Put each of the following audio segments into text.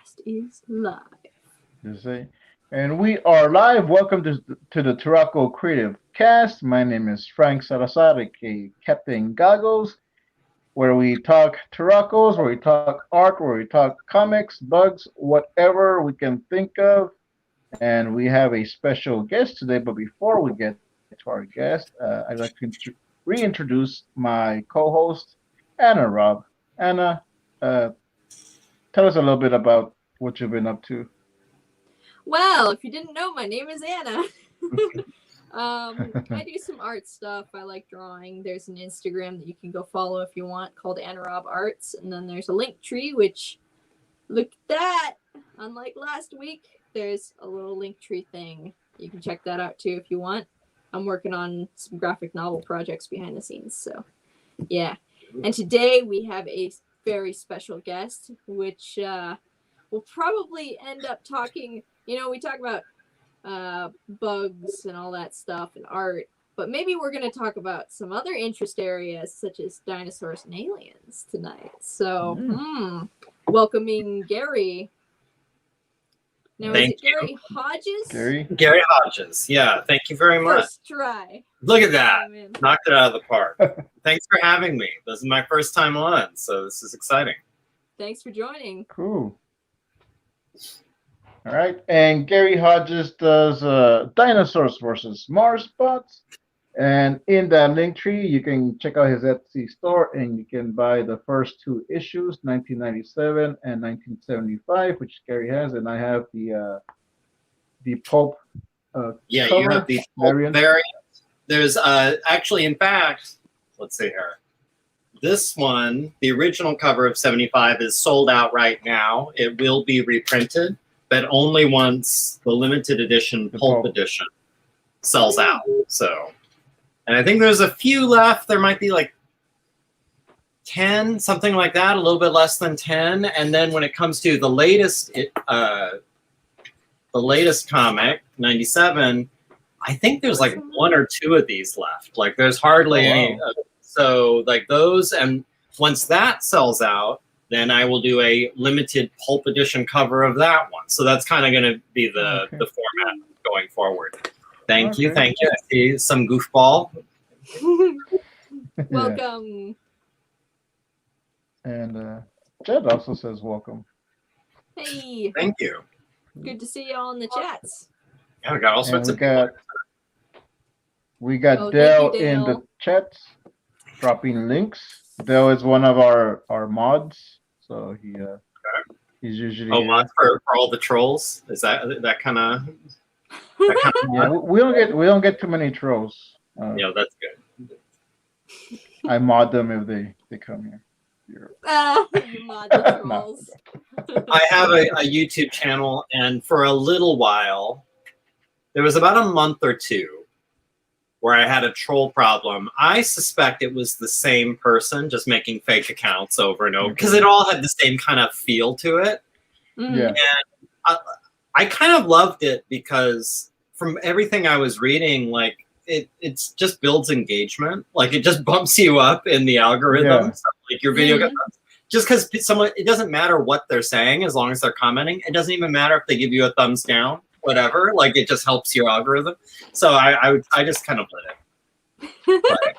Podcast is live. You see? And we are live. Welcome to the Turaco Creative Cast. My name is Frank Salazar, aka Captain Goggles, where we talk Turacos, where we talk art, where we talk comics, bugs, whatever we can think of. And we have a special guest today. But before we get to our guest, I'd like to reintroduce my co-host, Anna Raub. Anna, uh, tell us a little bit about what you've been up to. Well, if you didn't know, my name is Anna. I do some art stuff. I like drawing. There's an Instagram that you can go follow if you want called Anna Raub Arts. And then there's a link tree, which, look at that. Unlike last week, there's a little link tree thing. You can check that out too if you want. I'm working on some graphic novel projects behind the scenes. So, yeah. And today we have a very special guest, which we'll probably end up talking. We talk about bugs and all that stuff and art, but maybe we're going to talk about some other interest areas such as dinosaurs and aliens tonight. So, welcoming Gary. Now, Thank is it Gary Hodges? Gary Hodges. Yeah, thank you very much. First try. Look at that. Oh, man. Knocked it out of the park. Thanks for having me. This is my first time on, so this is exciting. Thanks for joining. Cool. All right. And Gary Hodges does Dinosaurs versus Mars bots. And in that link tree, you can check out his Etsy store and you can buy the first two issues, 1997 and 1975, which Gary has. And I have the pulp Yeah, cover you have the variant. There's actually, in fact, let's see here. This one, the original cover of 75 is sold out right now. It will be reprinted, but only once the limited edition pulp edition sells out. So, and I think there's a few left. There might be like 10, something like that, a little bit less than 10. And then when it comes to the latest comic, 97, I think there's like one or two of these left. Like there's hardly any. So like those, and once that sells out, then I will do a limited pulp edition cover of that one. So that's kind of going to be the format going forward. Thank you. I see some goofball. Welcome. And Jed also says welcome. Hey. Thank you. Good to see you all in the chats. Yeah, we got all sorts of. We got Dale in the chats dropping links. Dale is one of our mods, so he's usually mods for all the trolls. Is that kind of? Yeah, we don't get too many trolls. Yeah, that's good. I mod them if they come here. You mod the trolls. I have a YouTube channel, and for a little while, there was about a month or two where I had a troll problem. I suspect it was the same person just making fake accounts over and over because it all had the same kind of feel to it. Yeah. And I kind of loved it because from everything I was reading, like it's just builds engagement. Like it just bumps you up in the algorithm. Yeah. So, like your video goes up. Just because it doesn't matter what they're saying as long as they're commenting. It doesn't even matter if they give you a thumbs down, whatever. Like it just helps your algorithm. So I just kind of let it.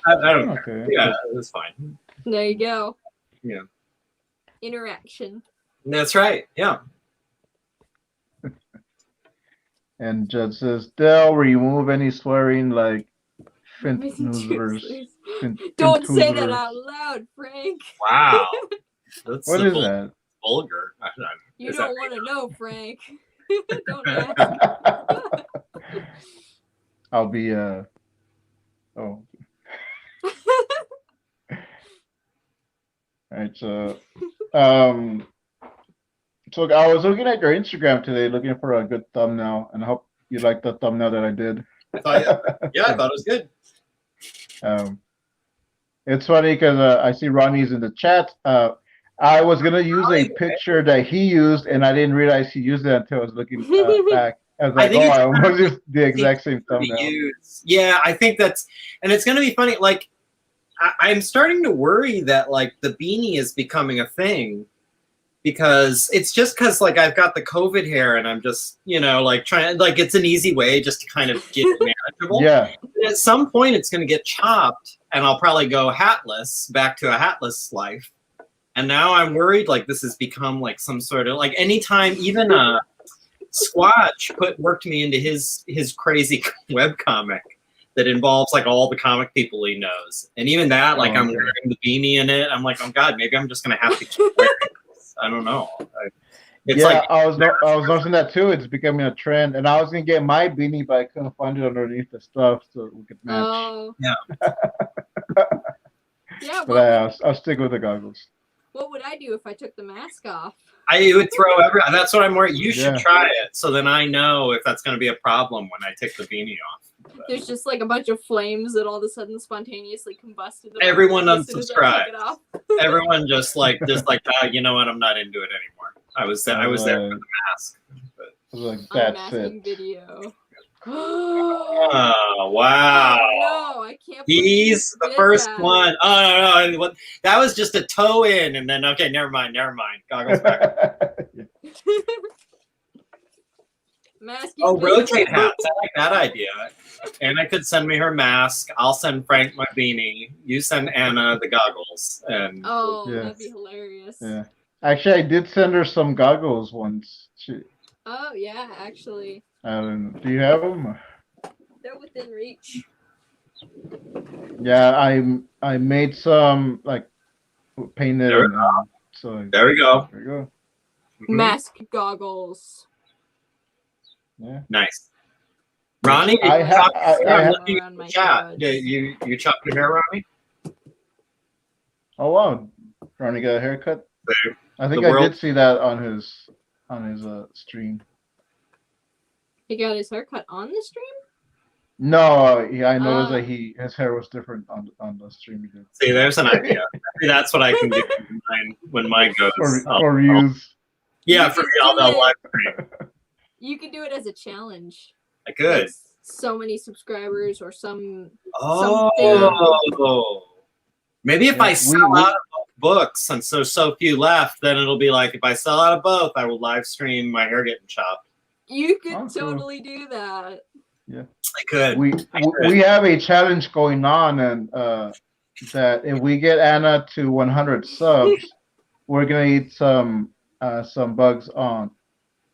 But I don't care. Yeah, it's fine. There you go. Yeah. Interaction. That's right. Yeah. And Judd says, Dell, remove any swearing like Fint Newsverse. Don't say that out loud, Frank. Wow. That's what is that? Vulgar. You don't want to know, Frank. Don't ask. I'll be oh. Alright, so so I was looking at your Instagram today looking for a good thumbnail, and I hope you liked the thumbnail that I did. I thought it was good. It's funny because I see Ronnie's in the chat. I was gonna use a picture that he used, and I didn't realize he used it until I was looking back. I was like, I almost used the exact same thumbnail. Yeah, I think and it's gonna be funny. Like, I'm starting to worry that like the beanie is becoming a thing, because it's just because like I've got the COVID hair and I'm just, like trying, like it's an easy way just to kind of get it manageable. Yeah. And at some point it's going to get chopped and I'll probably go hatless, back to a hatless life. And now I'm worried like this has become like some sort of like anytime even Squatch worked me into his crazy webcomic that involves like all the comic people he knows. And even that, like I'm wearing the beanie in it. I'm like, oh God, maybe I'm just going to have to keep wearing this. I don't know. It's like, I was noticing that too. It's becoming a trend. And I was going to get my beanie, but I couldn't find it underneath the stuff so we could match. Oh. Yeah. Yeah. But I'll stick with the goggles. What would I do if I took the mask off? I would throw that's what I'm worriing. You should try it. So then I know if that's going to be a problem when I take the beanie off. There's just like a bunch of flames that all of a sudden spontaneously combusted. Everyone unsubscribed. Everyone just like, you know what? I'm not into it anymore. I was there for the mask. But. Like, that's it. Video. Oh, wow. Oh, no, I can't. He's the first one. Oh, no. That was just a toe in. And then, okay, never mind. Goggles back. Rotate hats. I like that idea. Anna could send me her mask. I'll send Frank my beanie. You send Anna the goggles. And that'd be hilarious. Yeah. Actually, I did send her some goggles once. Oh, yeah, actually. Do you have them? They're within reach. Yeah, I made some, like, painted. There we go. There we go. There you go. Mask goggles. Yeah. Nice. Ronnie, I'm looking at the chat. You chopped your hair, Ronnie? Oh wow, Ronnie got a haircut. I think I did see that on his stream. He got his haircut on the stream? No, I noticed that his hair was different on the stream he did. See, there's an idea. Maybe that's what I can do when mine goes. Or use. Yeah, for I'll live stream. You could do it as a challenge. I could. Like so many subscribers or some. Oh. Maybe if I sell out of books and so few left, then it'll be like if I sell out of both, I will live stream my hair getting chopped. You could totally do that. Yeah, I could. We have a challenge going on, and that if we get Anna to 100 subs, we're gonna eat some bugs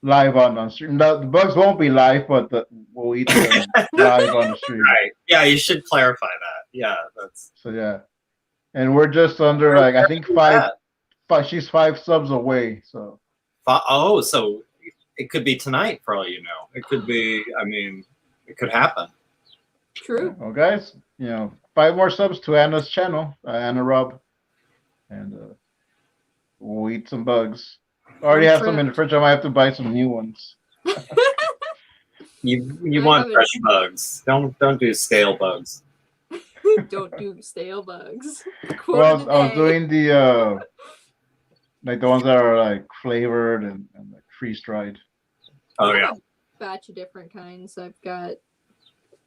live on stream. The bugs won't be live, but we'll eat them live on the stream. Right. Yeah, you should clarify that. Yeah, that's. So yeah, and we're just under like I think five. She's 5 subs away. So. Oh, so it could be tonight for all you know. It could be. I mean, it could happen. True. Well, guys, 5 more subs to Anna's channel, Anna Raub, and we'll eat some bugs. I already have some in the fridge. I might have to buy some new ones. You want fresh bugs. Don't do stale bugs. Don't do stale bugs. Well, I was doing the like the ones that are like flavored and like freeze dried. Oh yeah. Batch of different kinds. I've got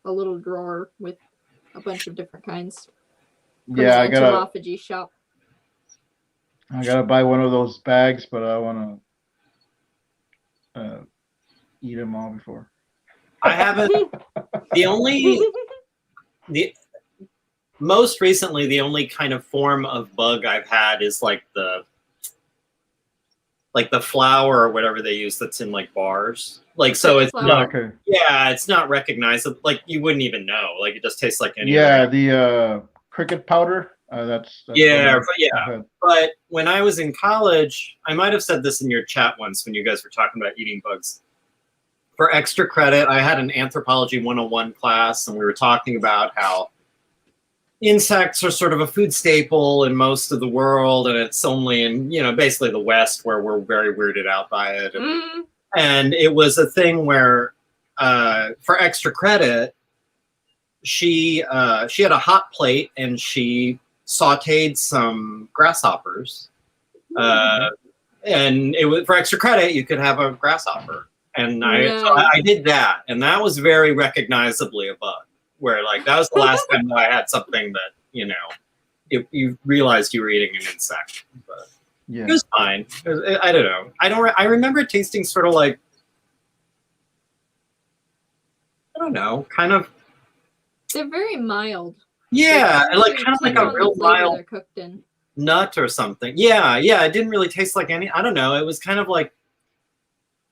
a little drawer with a bunch of different kinds. Yeah, I got a shop. I gotta buy one of those bags, but I want to eat them all before. I haven't. Most recently, the only kind of form of bug I've had is like the flour or whatever they use that's in like bars. Like so, it's not. Okay. Yeah, it's not recognizable. Like you wouldn't even know. Like it just tastes like any. Yeah, the cricket powder. That's yeah. But when I was in college, I might have said this in your chat once when you guys were talking about eating bugs. For extra credit, I had an Anthropology 101 class, and we were talking about how insects are sort of a food staple in most of the world, and it's only in, basically the West where we're very weirded out by it. And it was a thing where, for extra credit, she had a hot plate, and she sauteed some grasshoppers. And it was for extra credit, you could have a grasshopper. And I did that, and that was very recognizably a bug. Where like that was the last time that I had something that you realized you were eating an insect. But Yeah. It was fine. I don't know. I remember it tasting sort of like, I don't know, kind of. They're very mild. Yeah, They like kind of like tend a on the real flavor mild they're cooked in. nut or something. Yeah, yeah. It didn't really taste like any. I don't know. It was kind of like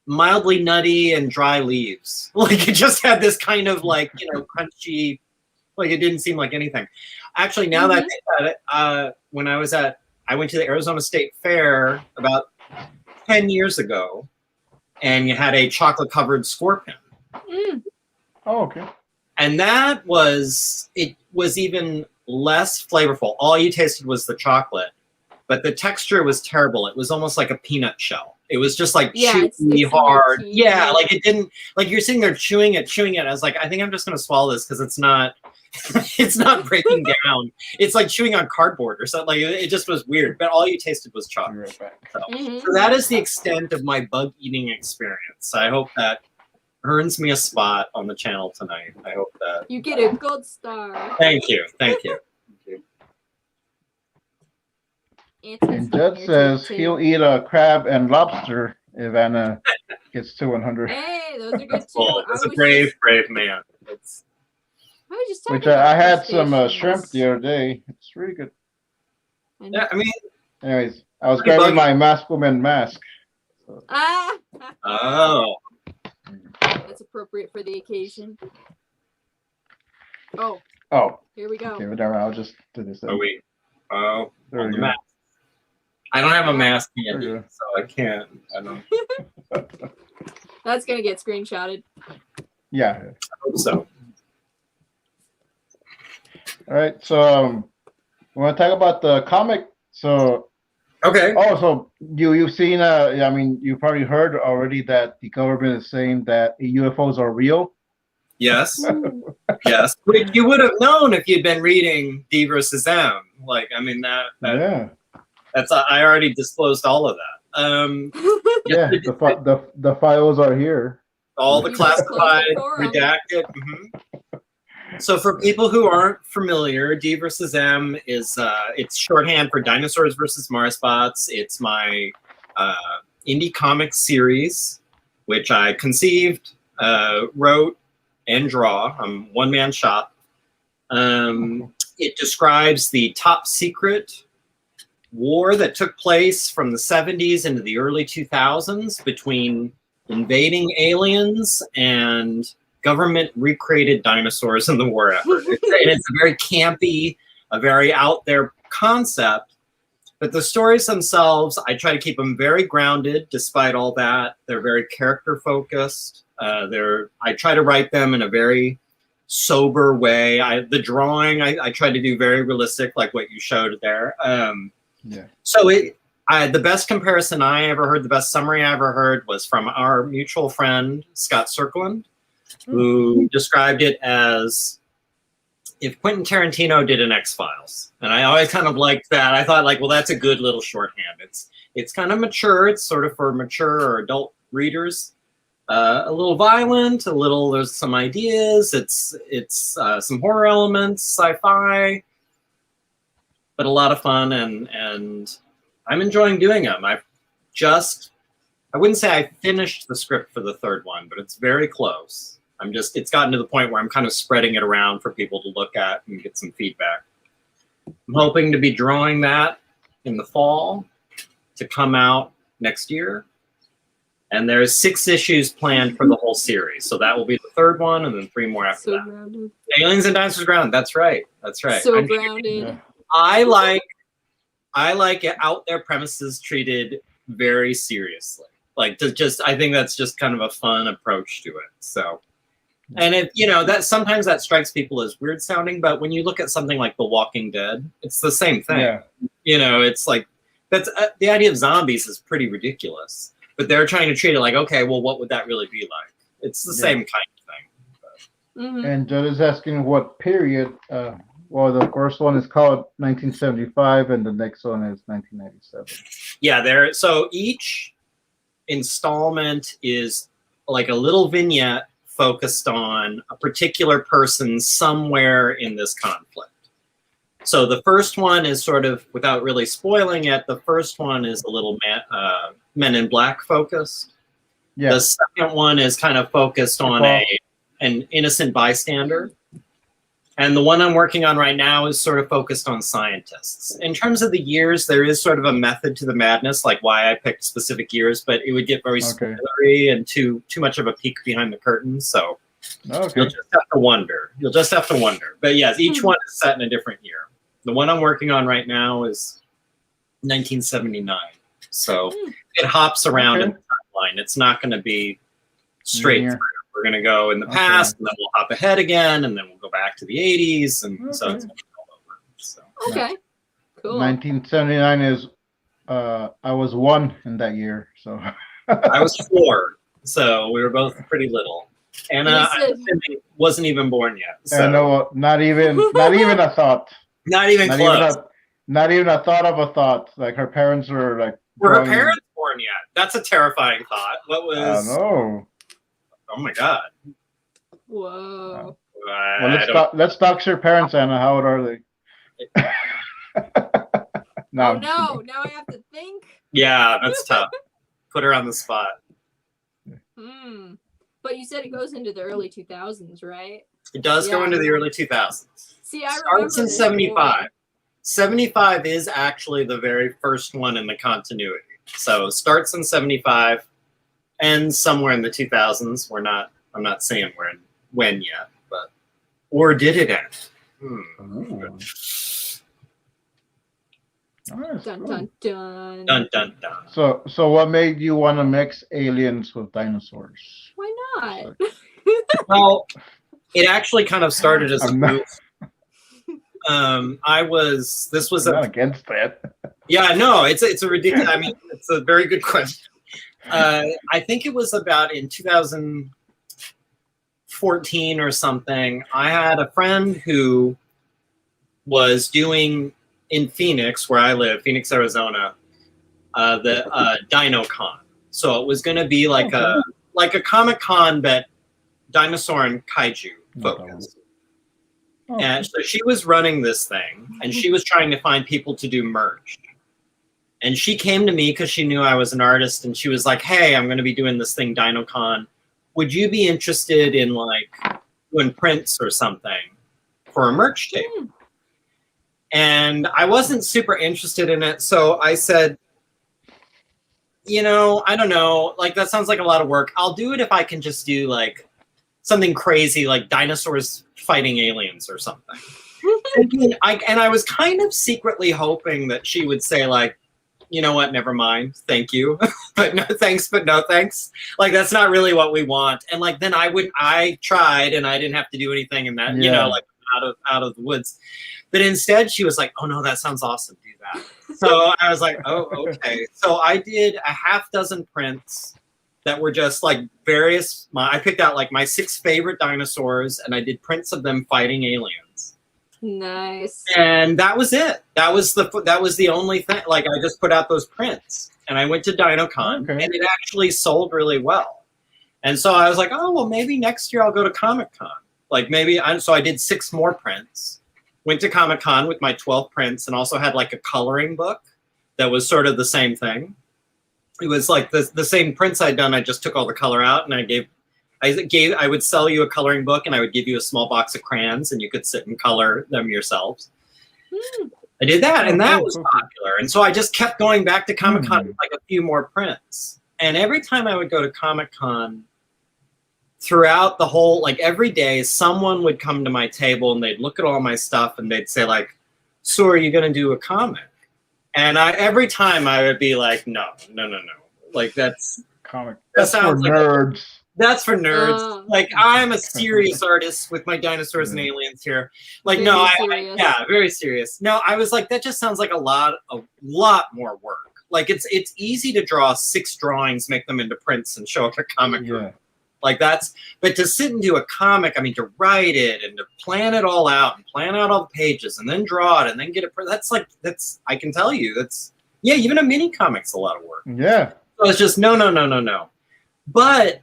mildly nutty and dry leaves. Like it just had this kind of like, you know, crunchy. Like it didn't seem like anything. Actually, now that I think about it, when I went to the Arizona State Fair about 10 years ago, and you had a chocolate covered scorpion. Mm. Oh, okay. And it was even less flavorful. All you tasted was the chocolate, but the texture was terrible. It was almost like a peanut shell. It was just like chewy, hard. Yeah, like it didn't, like you're sitting there chewing it. I was like, I think I'm just going to swallow this because it's not breaking down. It's like chewing on cardboard or something. Like it just was weird. But all you tasted was chocolate. Right So that is the extent of my bug eating experience. I hope that earns me a spot on the channel tonight. I hope that you get a gold star. Thank you. And Judd says he'll eat a crab and lobster if Anna gets to 100. Hey, those are good too. Well, it's a brave man. Which I had some shrimp the other day. It's really good. Yeah, I mean. Anyways, I was grabbing my Maskelman mask. So. Oh. That's appropriate for the occasion. Oh. Here we go. Okay, whatever. I'll just do this. Oh, there we go. I don't have a mask handy, so I can't. I don't. That's gonna get screenshotted. Yeah. I hope so. All right, so we want to talk about the comic. So. Okay. Oh, so you've seen? I mean, you probably heard already that the government is saying that UFOs are real. Yes. Yes. Which you would have known if you'd been reading D versus M. Like, I mean, that's I already disclosed all of that. Yeah, the files are here. All the classified, redacted. So for people who aren't familiar, D versus M is it's shorthand for Dinosaurs versus Marsbots. It's my indie comic series, which I conceived, wrote, and draw. I'm one-man shop. It describes the top secret war that took place from the 70s into the early 2000s between invading aliens and government recreated dinosaurs in the war effort. It's a very campy, a very out there concept, but the stories themselves, I try to keep them very grounded despite all that. They're very character focused. I try to write them in a very sober way. The drawing, I try to do very realistic, like what you showed there. So the best comparison I ever heard, the best summary I ever heard was from our mutual friend, Scott Cirkland, who described it as if Quentin Tarantino did an X-Files. And I always kind of liked that. I thought, like, well, that's a good little shorthand. It's kind of mature. It's sort of for mature or adult readers. A little violent, there's some ideas. It's some horror elements, sci-fi, but a lot of fun. And I'm enjoying doing them. I wouldn't say I finished the script for the third one, but it's very close. It's gotten to the point where I'm kind of spreading it around for people to look at and get some feedback. I'm hoping to be drawing that in the fall to come out next year. And there's 6 issues planned for the whole series. So that will be the third one and then 3 more after that. Grounded. Aliens and Dinosaurs Grounded. That's right. So grounded. I like out there premises treated very seriously. Like I think that's just kind of a fun approach to it. So, and that sometimes that strikes people as weird sounding, but when you look at something like The Walking Dead, it's the same thing. Yeah. It's like that's the idea of zombies is pretty ridiculous, but they're trying to treat it like, okay, well, what would that really be like? It's the same kind of thing. And Judd is asking what period. Well, the first one is called 1975, and the next one is 1997. Yeah, so each installment is like a little vignette focused on a particular person somewhere in this conflict. So the first one is sort of, without really spoiling it, the first one is a little Men in Black focused. Yeah. The second one is kind of focused on an innocent bystander. And the one I'm working on right now is sort of focused on scientists. In terms of the years, there is sort of a method to the madness, like why I picked specific years, but it would get very spoilery and too much of a peek behind the curtain. So you'll just have to wonder. You'll just have to wonder. But yes, each one is set in a different year. The one I'm working on right now is 1979. So it hops around in the timeline. It's not going to be straight through. We're going to go in the past, and then we'll hop ahead again, and then we'll go back to the 80s, and so it's all over. So. Okay, cool. 1979 is, I was 1 in that year, so. I was 4, so we were both pretty little. Anna wasn't even born yet. So. No, not even a thought. Not even close. Not even a thought of a thought. Like her parents were like. Were her parents born yet? That's a terrifying thought. What was? I know. Oh my God. Whoa. Well, let's talk to your parents, Anna. How old are they? No. Oh no! Now I have to think. Yeah, that's tough. Put her on the spot. But you said it goes into the early 2000s, right? It does go into the early 2000s. See, I starts in 75. 75 is actually the very first one in the continuity. So starts in 75. Ends somewhere in the 2000s. I'm not saying when yet, but or did it end? Dun dun dun. Dun dun dun. So what made you want to mix aliens with dinosaurs? Why not? Well, it actually kind of started as a goof. This was not against that. Yeah, no, it's a ridiculous. I mean, it's a very good question. I think it was about in 2014 or something. I had a friend who was doing in Phoenix, where I live, Phoenix, Arizona, the DinoCon. So it was going to be like a Comic-Con, but dinosaur and kaiju focused. And so she was running this thing, and she was trying to find people to do merch. And she came to me because she knew I was an artist, and she was like, "Hey, I'm going to be doing this thing, DinoCon. Would you be interested in like doing prints or something for a merch table?" And I wasn't super interested in it, so I said, "I don't know. Like that sounds like a lot of work. I'll do it if I can just do like something crazy, like dinosaurs fighting aliens or something." And I was kind of secretly hoping that she would say like, "You know what? Never mind. Thank you, but no thanks. But no thanks. Like that's not really what we want." And like then I tried, and I didn't have to do anything, and that like out of the woods. But instead, she was like, "Oh no, that sounds awesome. Do that." So I was like, "Oh okay." So I did a half dozen prints that were just like various. I picked out like my 6 favorite dinosaurs, and I did prints of them fighting aliens. Nice. And that was it. That was the only thing. Like I just put out those prints, and I went to DinoCon, and it actually sold really well. And so I was like, oh well, maybe next year I'll go to Comic-Con. Like maybe so I did 6 more prints. Went to Comic-Con with my 12 prints, and also had like a coloring book that was sort of the same thing. It was like the same prints I'd done. I just took all the color out, and I would sell you a coloring book, and I would give you a small box of crayons, and you could sit and color them yourselves. I did that, and that was popular. And so I just kept going back to Comic-Con with like a few more prints. And every time I would go to Comic-Con, throughout the whole, like every day, someone would come to my table, and they'd look at all my stuff, and they'd say like, "So are you going to do a comic?" And every time I would be like, no. Like that's comic. That sounds for like nerds. That's for nerds. Like I'm a serious artist with my dinosaurs and aliens here. Like very serious. No, I was like, that just sounds like a lot more work. Like it's easy to draw 6 drawings, make them into prints, and show up at comic room. Like but to sit and do a comic, I mean, to write it and to plan it all out and plan out all the pages and then draw it and then get it. That's I can tell you even a mini comic's a lot of work. Yeah. So it's just no. But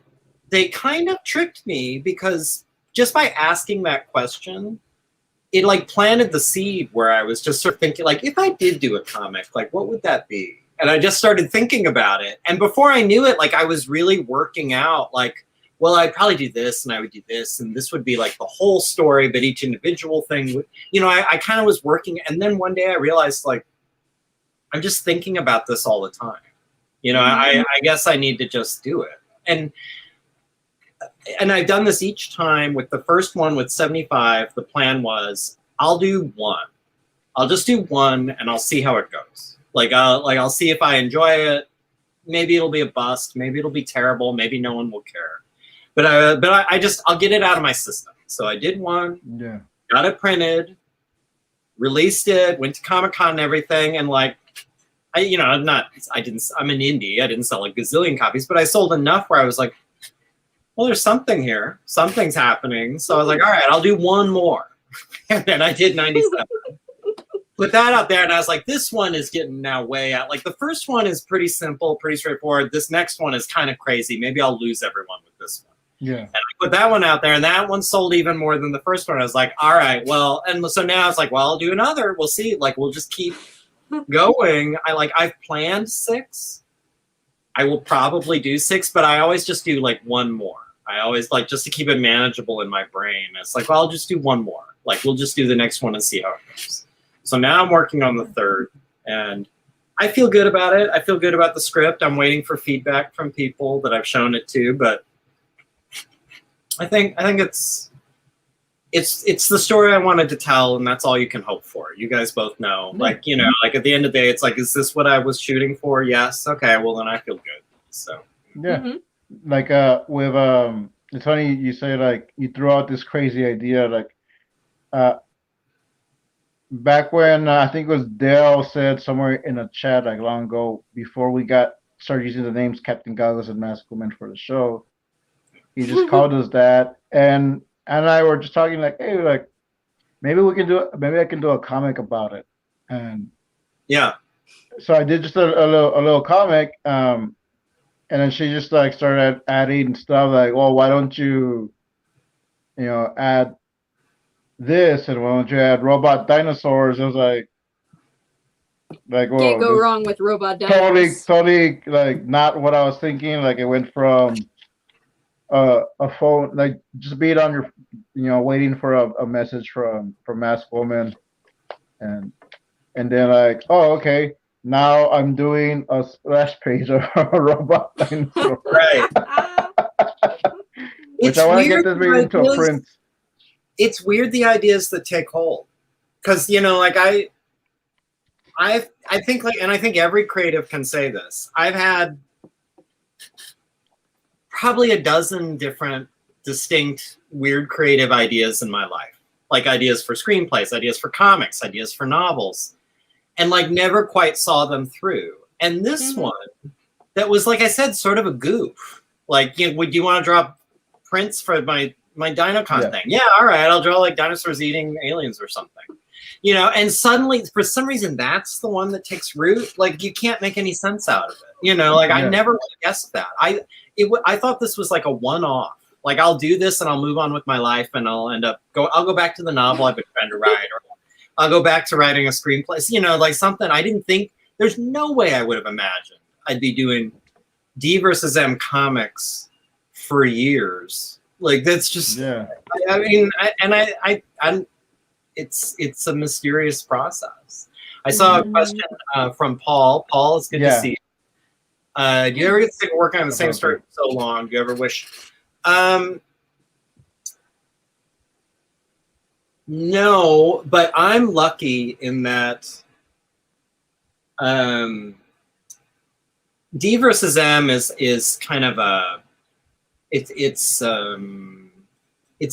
they kind of tricked me because just by asking that question, it like planted the seed where I was just sort of thinking, like, if I did do a comic, like, what would that be? And I just started thinking about it. And before I knew it, like, I was really working out, like, well, I'd probably do this and I would do this. And this would be like the whole story, but each individual thing would, you know, I kind of was working. And then one day I realized, like, I'm just thinking about this all the time. You know, I guess I need to just do it. And I've done this each time. With the first one with 75, the plan was I'll do one. I'll just do one and I'll see how it goes. I'll see if I enjoy it. Maybe it'll be a bust. Maybe it'll be terrible. Maybe no one will care. But I'll get it out of my system. So I did one. Yeah. Got it printed. Released it. Went to Comic-Con and everything. And like, I'm an indie. I didn't sell a gazillion copies, but I sold enough where I was like, well, there's something here. Something's happening. So I was like, all right, I'll do one more. And then I did 97. Put that out there, and I was like, this one is getting now way out. Like, the first one is pretty simple, pretty straightforward. This next one is kind of crazy. Maybe I'll lose everyone with this one. Yeah. And I put that one out there, and that one sold even more than the first one. I was like, all right, well, and so now it's like, well, I'll do another. We'll see. Like, we'll just keep going. I've planned 6. I will probably do 6, but I always just do like one more. I always like just to keep it manageable in my brain. It's like, well, I'll just do one more. Like, we'll just do the next one and see how it goes. So now I'm working on the 3rd, and I feel good about it. I feel good about the script. I'm waiting for feedback from people that I've shown it to, but I think it's the story I wanted to tell, and that's all you can hope for. You guys both know. Like, you know, like at the end of the day, it's like, is this what I was shooting for? Yes. Okay, well then I feel good. So yeah. Like with it's funny you say, like, you threw out this crazy idea, like back when I think it was Dale said somewhere in a chat like long ago, before we started using the names Captain Goggles and Mask Woman for the show, he just called us that, and I were just talking like, hey, like maybe I can do a comic about it. And yeah, so I did just a little comic, and then she just like started adding stuff like, well, why don't you add this, and why don't you add robot dinosaurs? I was like, well, can't go wrong with robot dinosaurs. Totally like not what I was thinking. Like, it went from a phone, like just be it on your, waiting for a message from Mask Woman, and then like, oh, okay, now I'm doing a splash page of a robot dinosaur. Right. Which I want to get this made into a print. It's weird, the ideas that take hold, because like I think, like, and I think every creative can say this. I've had probably a dozen different distinct weird creative ideas in my life, like ideas for screenplays, ideas for comics, ideas for novels, and like never quite saw them through. And this one that was, like I said, sort of a goof. Like, would you want to draw prints for my DinoCon thing? Yeah, all right, I'll draw like dinosaurs eating aliens or something. And suddenly, for some reason, that's the one that takes root. Like, you can't make any sense out of it. I never guessed that. I thought this was like a one-off. Like, I'll do this and I'll move on with my life, and I'll go back to the novel I've been trying to write, or I'll go back to writing a screenplay. Like something I didn't think. There's no way I would have imagined I'd be doing D versus M comics for years. Like, that's just. Yeah. I mean, it's a mysterious process. I saw a question from Paul. Paul, it's good to see you. Do you ever get sick of working on the same story for so long? Do you ever wish? No, but I'm lucky in that D versus M is kind of a it's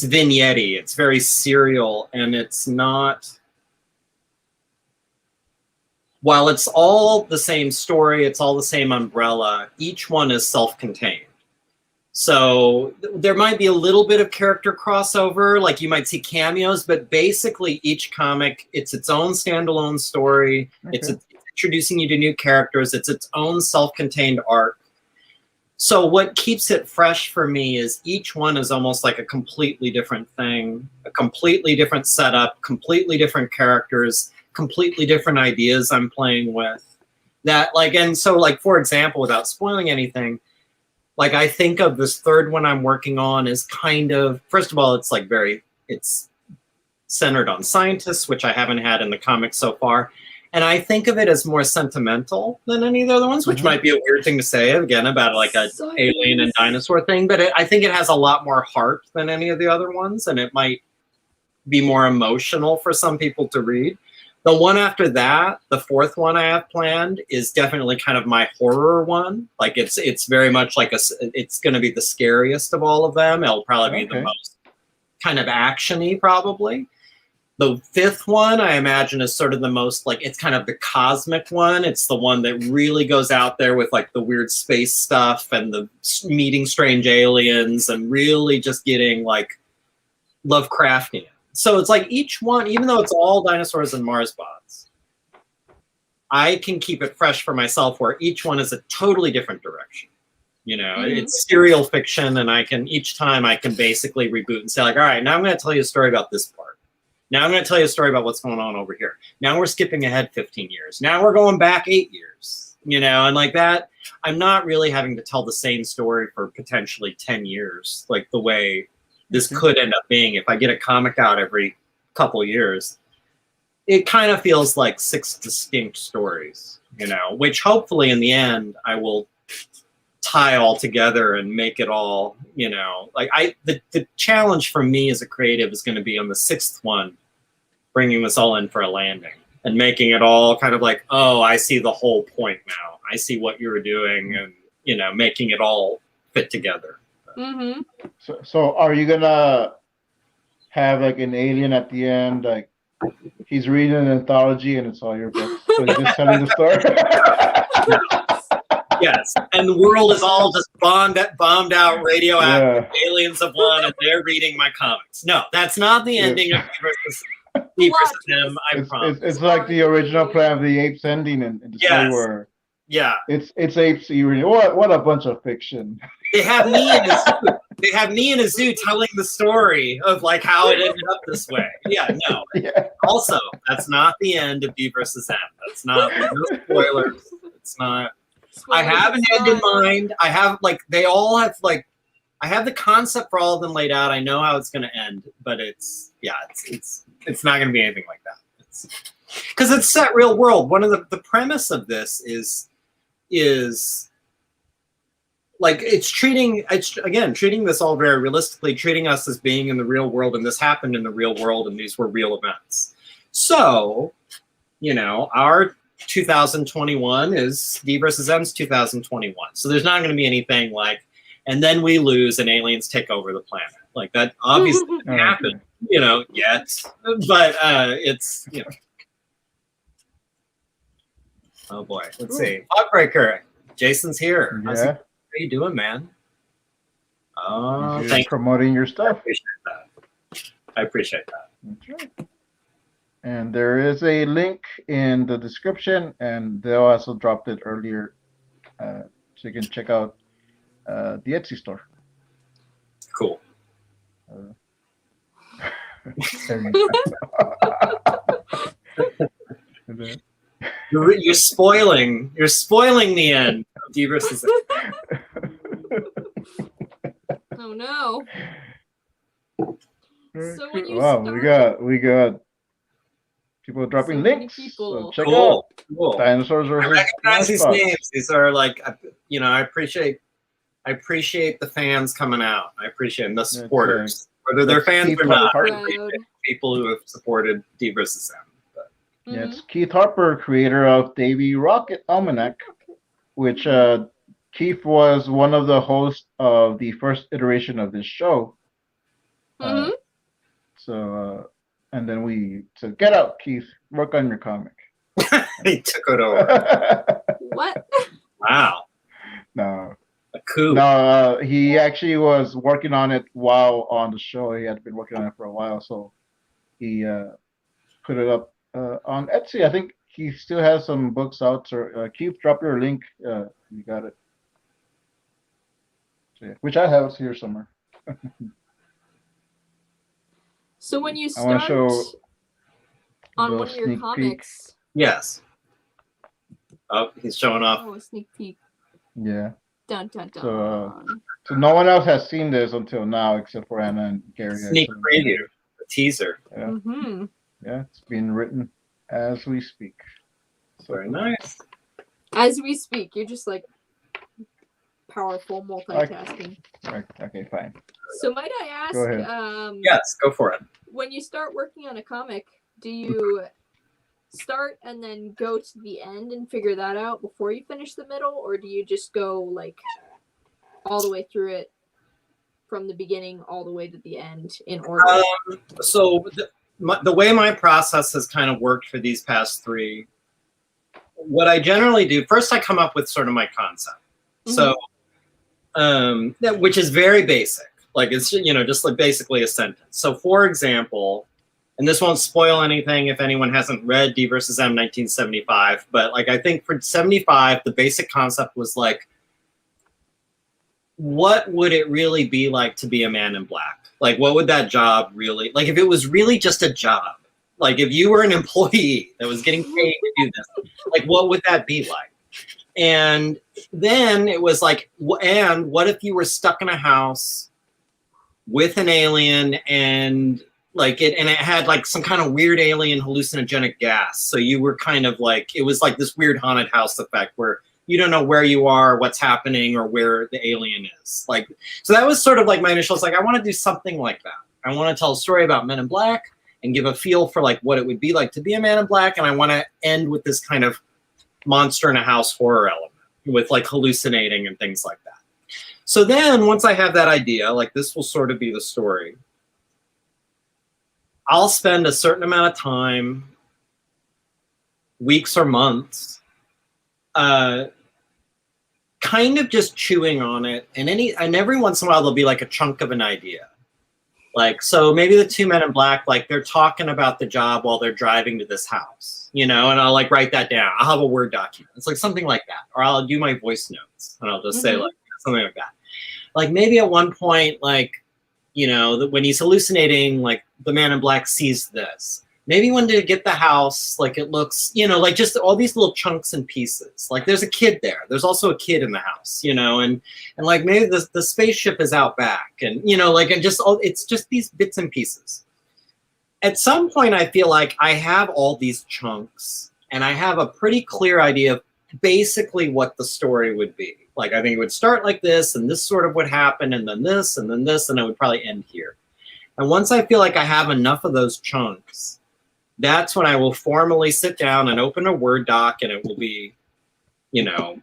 vignette-y. It's very serial, and it's not. While it's all the same story, it's all the same umbrella, each one is self-contained. So there might be a little bit of character crossover, like you might see cameos, but basically each comic, it's its own standalone story. Okay. It's introducing you to new characters. It's its own self-contained arc. So what keeps it fresh for me is each one is almost like a completely different thing, a completely different setup, completely different characters, completely different ideas I'm playing with. That like, and so like, for example, without spoiling anything, like I think of this third one I'm working on as kind of, first of all, it's like it's centered on scientists, which I haven't had in the comics so far. And I think of it as more sentimental than any of the other ones, which might be a weird thing to say, again, about like a alien and dinosaur thing. But I think it has a lot more heart than any of the other ones. And it might be more emotional for some people to read. The one after that, the fourth one I have planned, is definitely kind of my horror one. Like it's very much like it's going to be the scariest of all of them. It'll probably be the most kind of action-y, probably. The fifth one, I imagine, is sort of the most, like, it's kind of the cosmic one. It's the one that really goes out there with, like, the weird space stuff and the meeting strange aliens and really just getting, like, Lovecraftian. So it's like each one, even though it's all dinosaurs and Mars bots, I can keep it fresh for myself where each one is a totally different direction. You know, it's serial fiction, and each time I can basically reboot and say, like, all right, now I'm going to tell you a story about this part. Now I'm going to tell you a story about what's going on over here. Now we're skipping ahead 15 years. Now we're going back 8 years, you know, and like that, I'm not really having to tell the same story for potentially 10 years, like the way this could end up being. If I get a comic out every couple years, it kind of feels like 6 distinct stories, you know, which hopefully in the end I will tie all together and make it all, you know, like the challenge for me as a creative is going to be on the 6th one, bringing this all in for a landing and making it all kind of like, oh, I see the whole point now. I see what you were doing, and, you know, making it all fit together. So are you going to have like an alien at the end, like he's reading an anthology and it's all your books, so he's just telling the story? Yes, and the world is all just bombed out, radioactive. Aliens have won, and they're reading my comics. No, that's not the ending of Me versus Them. I promise. It's like the original Planet of the Apes ending in the story where it's apes eating. What a bunch of fiction. They have me in a zoo. They have me in a zoo telling the story of like how it ended up this way. Yeah, no. Also, that's not the end of D versus M. That's not, no spoilers. It's not. I have an end in mind. I have like, they all have like, I have the concept for all of them laid out. I know how it's going to end, but it's not going to be anything like that. Because it's set real world. One of the premise of this is like it's treating this all very realistically, treating us as being in the real world, and this happened in the real world, and these were real events. So, you know, our 2021 is D versus M's 2021. So there's not going to be anything like, and then we lose and aliens take over the planet. Like that obviously didn't happen, you know, yet. But it's, you know. Oh boy, let's see. Heartbreaker, Jason's here. Yeah. How you doing, man? Oh, thanks for promoting your stuff. I appreciate that. That's right. And there is a link in the description, and they also dropped it earlier, so you can check out the Etsy store. Cool. You're spoiling the end of D versus M. Oh no. So when you we got people dropping links. So check out Dinosaurs versus. I recognize these names. These are like, you know, I appreciate the fans coming out. I appreciate the supporters, whether they're fans or not. People who have supported D versus M. Yeah, it's Keith Harper, creator of Davy Rocket Almanac, which Keith was one of the hosts of the first iteration of this show. So, and then we said, "Get out, Keith. Work on your comic." He took it over. What? Wow. No. A coup. No, he actually was working on it while on the show. He had been working on it for a while, so he put it up on Etsy. I think he still has some books out. So Keith, drop your link. You got it. Yeah, which I have here somewhere. So when you I want to start show on the one of your sneak peek. comics, Yes. Oh, he's showing off. a sneak peek. Yeah. Dun dun dun. So no one else has seen this until now except for Anna and Gary. Sneak preview, a teaser. Yeah. Mm-hmm. Yeah, it's being written as we speak. So Very nice. As we speak, you're just like powerful multitasking. Right. Okay, fine. So might I ask, Go ahead. Yes, go for it. when you start working on a comic, do you start and then go to the end and figure that out before you finish the middle, or do you just go like all the way through it from the beginning all the way to the end in order? So the way my process has kind of worked for these past three, what I generally do, first I come up with sort of my concept. So, which is very basic. Like it's, just like basically a sentence. So for example, and this won't spoil anything if anyone hasn't read D versus M 1975, but like I think for 75, the basic concept was like, what would it really be like to be a man in black? Like, what would that job really, like if it was really just a job, like if you were an employee that was getting paid to do this, like what would that be like? And then it was like, and what if you were stuck in a house with an alien and like it had like some kind of weird alien hallucinogenic gas. So you were kind of like, it was like this weird haunted house effect where you don't know where you are, what's happening, or where the alien is. Like, so that was sort of like my initial, it's like, I want to do something like that. I want to tell a story about men in black and give a feel for like what it would be like to be a man in black. And I want to end with this kind of monster in a house horror element with like hallucinating and things like that. So then once I have that idea, like this will sort of be the story, I'll spend a certain amount of time, weeks or months, kind of just chewing on it. And every once in a while, there'll be like a chunk of an idea. Like, so maybe the two men in black, like they're talking about the job while they're driving to this house, and I'll like write that down. I'll have a Word document. It's like something like that. Or I'll do my voice notes and I'll just say like something like that. Like maybe at one point, like, when he's hallucinating, like the man in black sees this. Maybe when they get the house, like it looks, like just all these little chunks and pieces. Like there's a kid there. There's also a kid in the house, and like maybe the spaceship is out back, and like and just it's just these bits and pieces. At some point, I feel like I have all these chunks, and I have a pretty clear idea of basically what the story would be. Like I think it would start like this, and this sort of would happen, and then this, and then this, and it would probably end here. And once I feel like I have enough of those chunks, that's when I will formally sit down and open a Word doc, and it will be,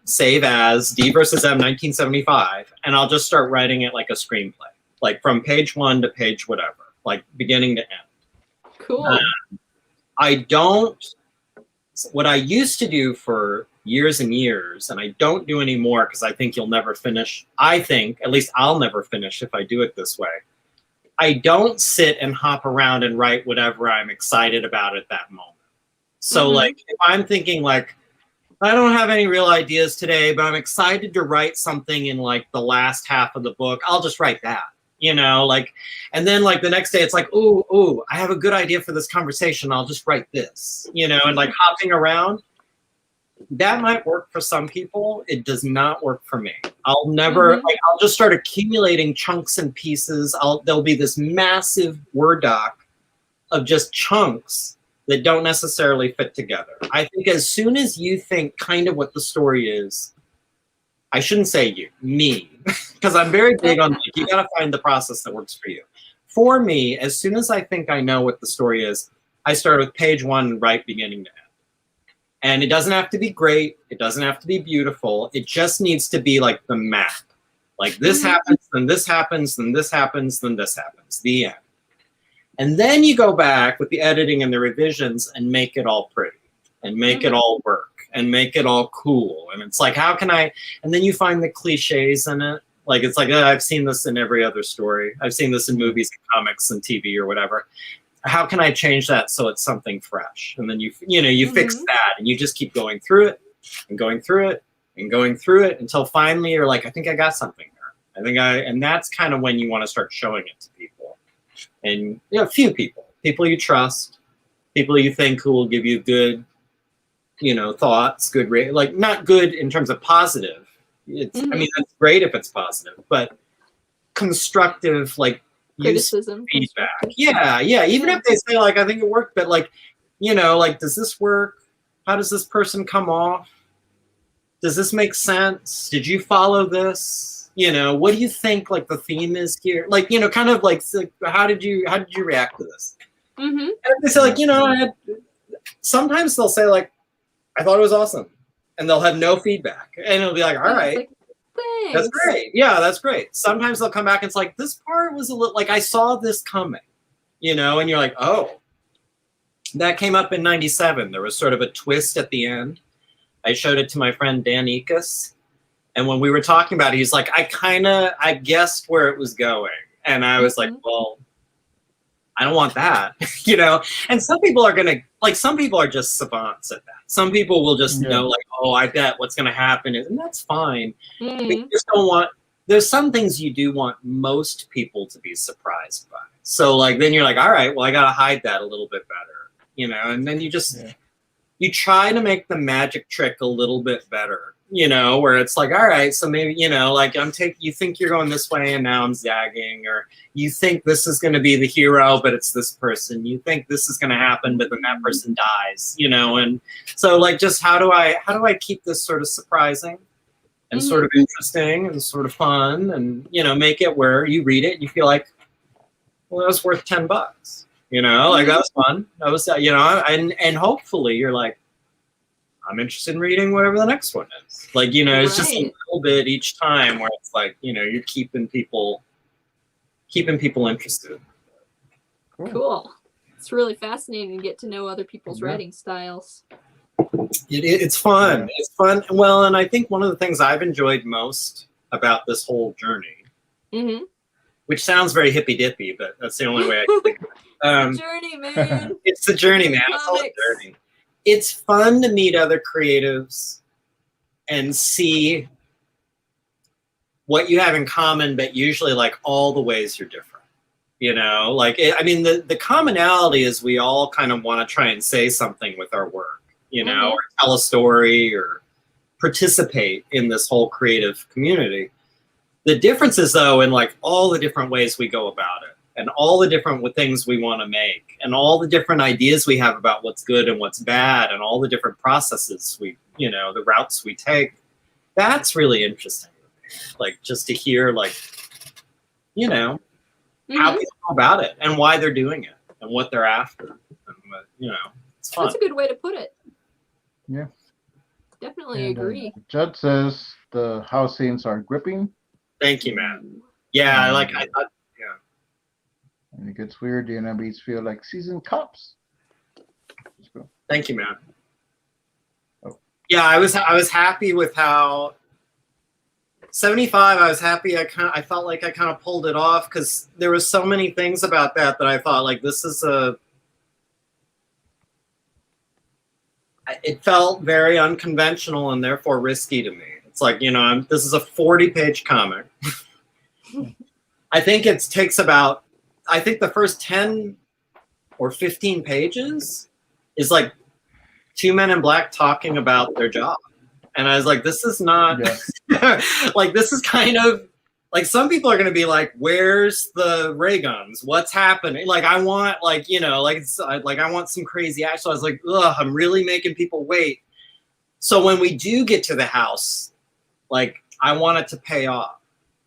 save as D versus M 1975, and I'll just start writing it like a screenplay, like from page 1 to page whatever, like beginning to end. Cool. What I used to do for years and years, and I don't do anymore because I think you'll never finish. I think, at least I'll never finish if I do it this way. I don't sit and hop around and write whatever I'm excited about at that moment. So like if I'm thinking like, I don't have any real ideas today, but I'm excited to write something in like the last half of the book, I'll just write that, like, and then like the next day it's like, ooh, I have a good idea for this conversation. I'll just write this, and like hopping around. That might work for some people. It does not work for me. I'll never, like, I'll just start accumulating chunks and pieces. There'll be this massive Word doc of just chunks that don't necessarily fit together. I think as soon as you think kind of what the story is, I shouldn't say you, me, because I'm very big on, like, you got to find the process that works for you. For me, as soon as I think I know what the story is, I start with page 1 and write beginning to end. And it doesn't have to be great. It doesn't have to be beautiful. It just needs to be like the map. Like this happens, then this happens, then this happens, then this happens. The end. And then you go back with the editing and the revisions and make it all pretty and make it all work and make it all cool. And it's like, how can I, and then you find the cliches in it. Like, it's like, I've seen this in every other story. I've seen this in movies, comics, and TV or whatever. How can I change that so it's something fresh? And then you fix that, and you just keep going through it and going through it and going through it until finally you're like, I think I got something there. And that's kind of when you want to start showing it to people. And a few people you trust, people you think who will give you good, thoughts, good, like not good in terms of positive. It's, I mean, that's great if it's positive, but constructive, like criticism, feedback. Yeah. Even if they say like, I think it worked, but like, like, does this work? How does this person come off? Does this make sense? Did you follow this? What do you think like the theme is here? Like, kind of like how did you react to this? And they say like, sometimes they'll say like, I thought it was awesome. And they'll have no feedback. And it'll be like, all right. Like, thanks. That's great. Yeah, that's great. Sometimes they'll come back and it's like, this part was a little, like, I saw this coming, and you're like, oh, that came up in 97. There was sort of a twist at the end. I showed it to my friend Dan Ikas. And when we were talking about it, he's like, I guessed where it was going. And I was like, well, I don't want that, And some people are going to, like, some people are just savants at that. Some people will just know, like, oh, I bet what's going to happen is, and that's fine. But you just don't want, there's some things you do want most people to be surprised by. So, like, then you're like, all right, well, I got to hide that a little bit better, and then you just, you try to make the magic trick a little bit better, where it's like, all right, so maybe, like you think you're going this way and now I'm zagging, or you think this is going to be the hero, but it's this person. You think this is going to happen, but then that person dies, and so like, just how do I keep this sort of surprising and sort of interesting and sort of fun and, make it where you read it and you feel like, well, that was worth $10, like that was fun. That was, and hopefully you're like, I'm interested in reading whatever the next one is. Like, it's just a little bit each time where it's like, you're keeping people interested. Cool. It's really fascinating to get to know other people's writing styles. It's fun. Yeah. It's fun. Well, and I think one of the things I've enjoyed most about this whole journey, which sounds very hippy-dippy, but that's the only way I can think of it. Journey, man. It's the journey, man. It's all a journey. It's fun to meet other creatives and see what you have in common, but usually like all the ways you're different, like, the commonality is we all kind of want to try and say something with our work, or tell a story or participate in this whole creative community. The difference is though, in like all the different ways we go about it and all the different things we want to make and all the different ideas we have about what's good and what's bad and all the different processes we, the routes we take. That's really interesting. Like just to hear like, how people go about it and why they're doing it and what they're after. And, it's fun. That's a good way to put it. Yeah. Definitely agree. Judd says the house scenes are gripping. Thank you, man. Yeah, I thought. And it gets weird. The NMBs feel like seasoned cops. Thank you, man. Oh. Yeah, I was happy with how 75. I was happy. I felt like I kind of pulled it off because there was so many things about that I thought like this is it felt very unconventional and therefore risky to me. It's like, this is a 40-page comic. I think it takes about, I think the first 10 or 15 pages is like two men in black talking about their job. And I was like, this is not, like, this is kind of, like, some people are going to be like, where's the ray guns? What's happening? Like, I want, like, I want some crazy action. So I was like, ugh, I'm really making people wait. So when we do get to the house, like, I want it to pay off.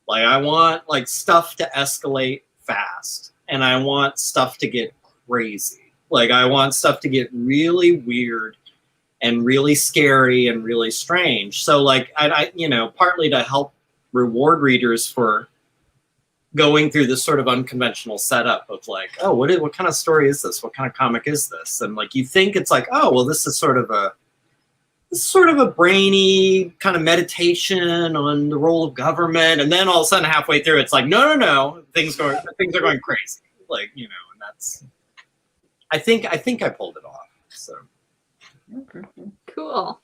Like, I want, like, stuff to escalate fast. And I want stuff to get crazy. Like, I want stuff to get really weird and really scary and really strange. So, like, I partly to help reward readers for going through this sort of unconventional setup of like, oh, what kind of story is this? What kind of comic is this? And like, you think it's like, oh, well, this is sort of a brainy kind of meditation on the role of government. And then all of a sudden halfway through, it's like, no, things are going crazy. Like, and that's, I think I pulled it off. So. Okay. Cool.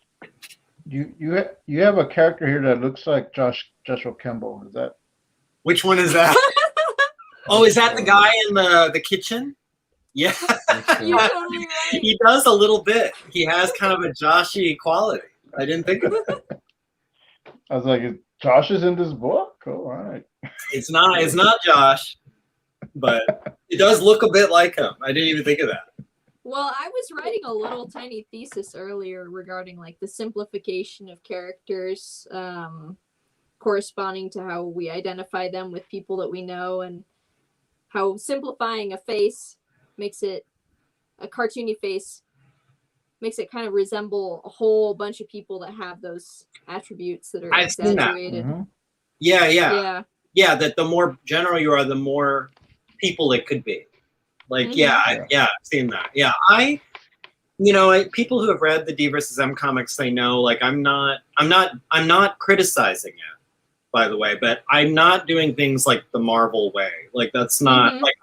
You have a character here that looks like Joshua Campbell. Is that? Which one is that? Oh, is that the guy in the kitchen? Yeah. You're totally right. He does a little bit. He has kind of a Joshy quality. I didn't think of that. I was like, Josh is in this book? Oh, all right. It's not Josh, but it does look a bit like him. I didn't even think of that. Well, I was writing a little tiny thesis earlier regarding like the simplification of characters, corresponding to how we identify them with people that we know, and how simplifying a face makes it a cartoony face, makes it kind of resemble a whole bunch of people that have those attributes that are I've seen that. exaggerated. Mm-hmm. Yeah, that the more general you are, the more people it could be. Like, Mhm. I've seen that. Yeah, people who have read the D versus M comics, they know, like, I'm not criticizing it, by the way, but I'm not doing things like the Marvel way. Like, that's not, Mhm. like,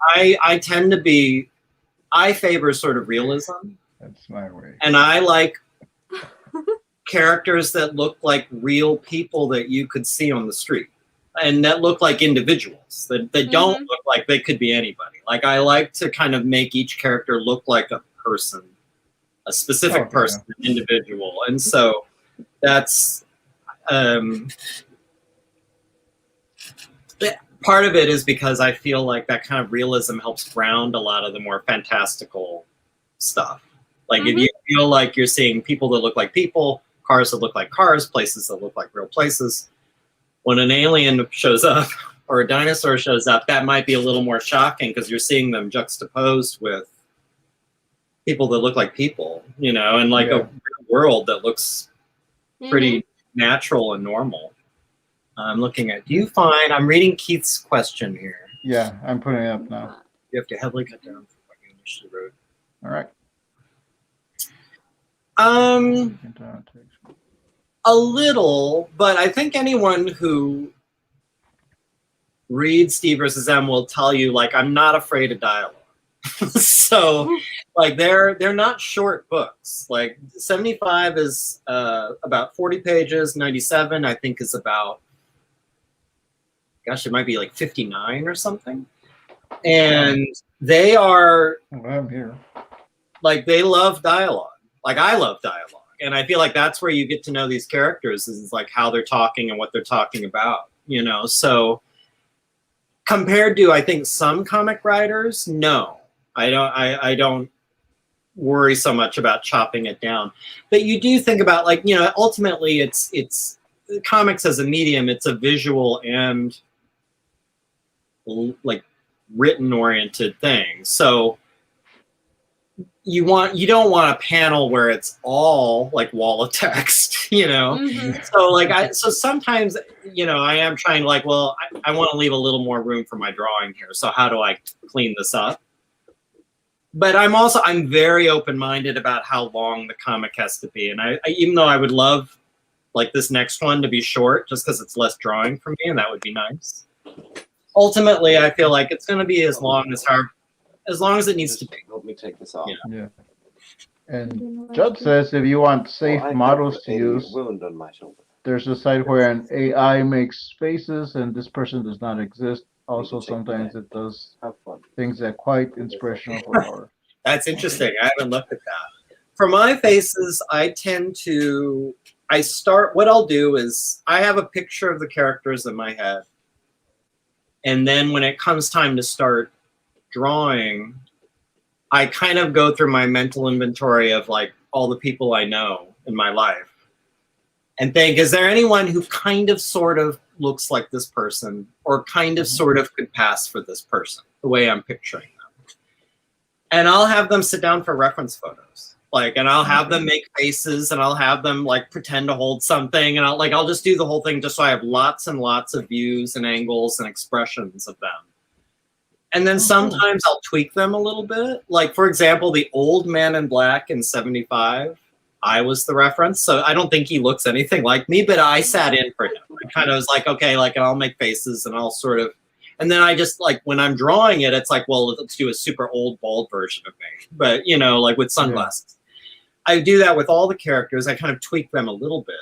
I favor sort of realism. That's my way. And I like characters that look like real people that you could see on the street, and that look like individuals that don't look like they could be anybody. Like, I like to kind of make each character look like a person, a specific person, an individual. And so that's part of it is because I feel like that kind of realism helps ground a lot of the more fantastical stuff. Like, if you feel like you're seeing people that look like people, cars that look like cars, places that look like real places, when an alien shows up or a dinosaur shows up, that might be a little more shocking because you're seeing them juxtaposed with people that look like people, and like a world that looks pretty natural and normal. I'm looking at, I'm reading Keith's question here. Yeah, I'm putting it up now. You have to heavily cut down from what you initially wrote. All right. A little, but I think anyone who reads D versus M will tell you, like, I'm not afraid of dialogue. So, like, they're not short books. Like, 75 is about 40 pages. 97, I think, is about, gosh, it might be like 59 or something. And they are, I'm here. like, they love dialogue. Like, I love dialogue. And I feel like that's where you get to know these characters, is like how they're talking and what they're talking about, So compared to, I think, some comic writers, no, I don't worry so much about chopping it down. But you do think about, like, ultimately it's comics as a medium, it's a visual and like written oriented thing. So you don't want a panel where it's all like wall of text, So like so sometimes, I am trying, like, well, I want to leave a little more room for my drawing here. So how do I clean this up? But I'm very open-minded about how long the comic has to be. And I even though I would love, like, this next one to be short, just because it's less drawing for me, and that would be nice. Ultimately, I feel like it's going to be as long as it needs to be. Help me take this off. Yeah. And Judd says if you want safe models to use, wound on my shoulder. there's a site where an AI makes faces and this person does not exist. Also, sometimes it does things that are quite inspirational for horror. That's interesting. I haven't looked at that. For my faces, what I'll do is I have a picture of the characters in my head. And then when it comes time to start drawing, I kind of go through my mental inventory of, like, all the people I know in my life and think, is there anyone who kind of sort of looks like this person, or kind of sort of could pass for this person, the way I'm picturing them? And I'll have them sit down for reference photos. Like, and I'll have them make faces, and I'll have them, like, pretend to hold something, and I'll just do the whole thing just so I have lots and lots of views and angles and expressions of them. And then sometimes I'll tweak them a little bit. Like, for example, the old man in black in 75, I was the reference. So I don't think he looks anything like me, but I sat in for him. I kind of was like, okay, like, and I'll make faces and I'll sort of, and then I just, like, when I'm drawing it, it's like, well, let's do a super old bald version of me. But, like, with sunglasses. Yeah. I do that with all the characters. I kind of tweak them a little bit.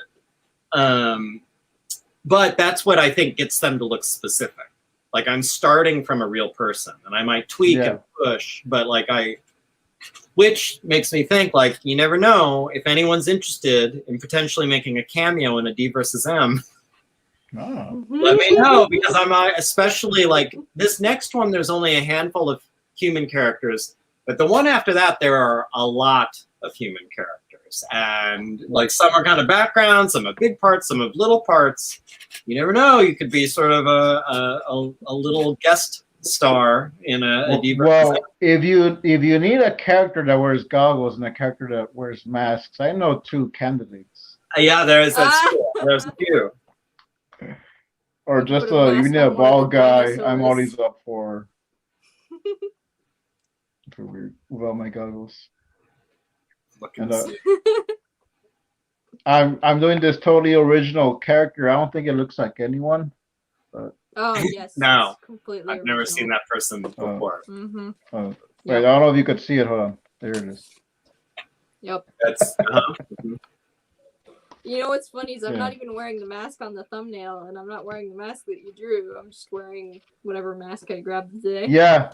But that's what I think gets them to look specific. Like I'm starting from a real person, and I might tweak and push, but like which makes me think like you never know if anyone's interested in potentially making a cameo in a D versus M. Oh. Let me know, because I'm especially like this next one. There's only a handful of human characters, but the one after that there are a lot of human characters, and like some are kind of background, some have big parts, some have little parts. You never know. You could be sort of a little guest star in a D versus Well, if you need a character that wears goggles and a character that wears masks, I know 2 candidates. Yeah, there's a few. Or just Put a you mask need a on one of bald the guy. dinosaurs. I'm always up for weird without my goggles. And, I'm doing this totally original character. I don't think it looks like anyone. But Oh yes. No, it's completely I've never original. seen that person before. Mm-hmm. wait, Yep. I don't know if you could see it. Hold on. There it is. Yep. That's You know what's funny is I'm Yeah. not even wearing the mask on the thumbnail, and I'm not wearing the mask that you drew. I'm just wearing whatever mask I grabbed today. Yeah.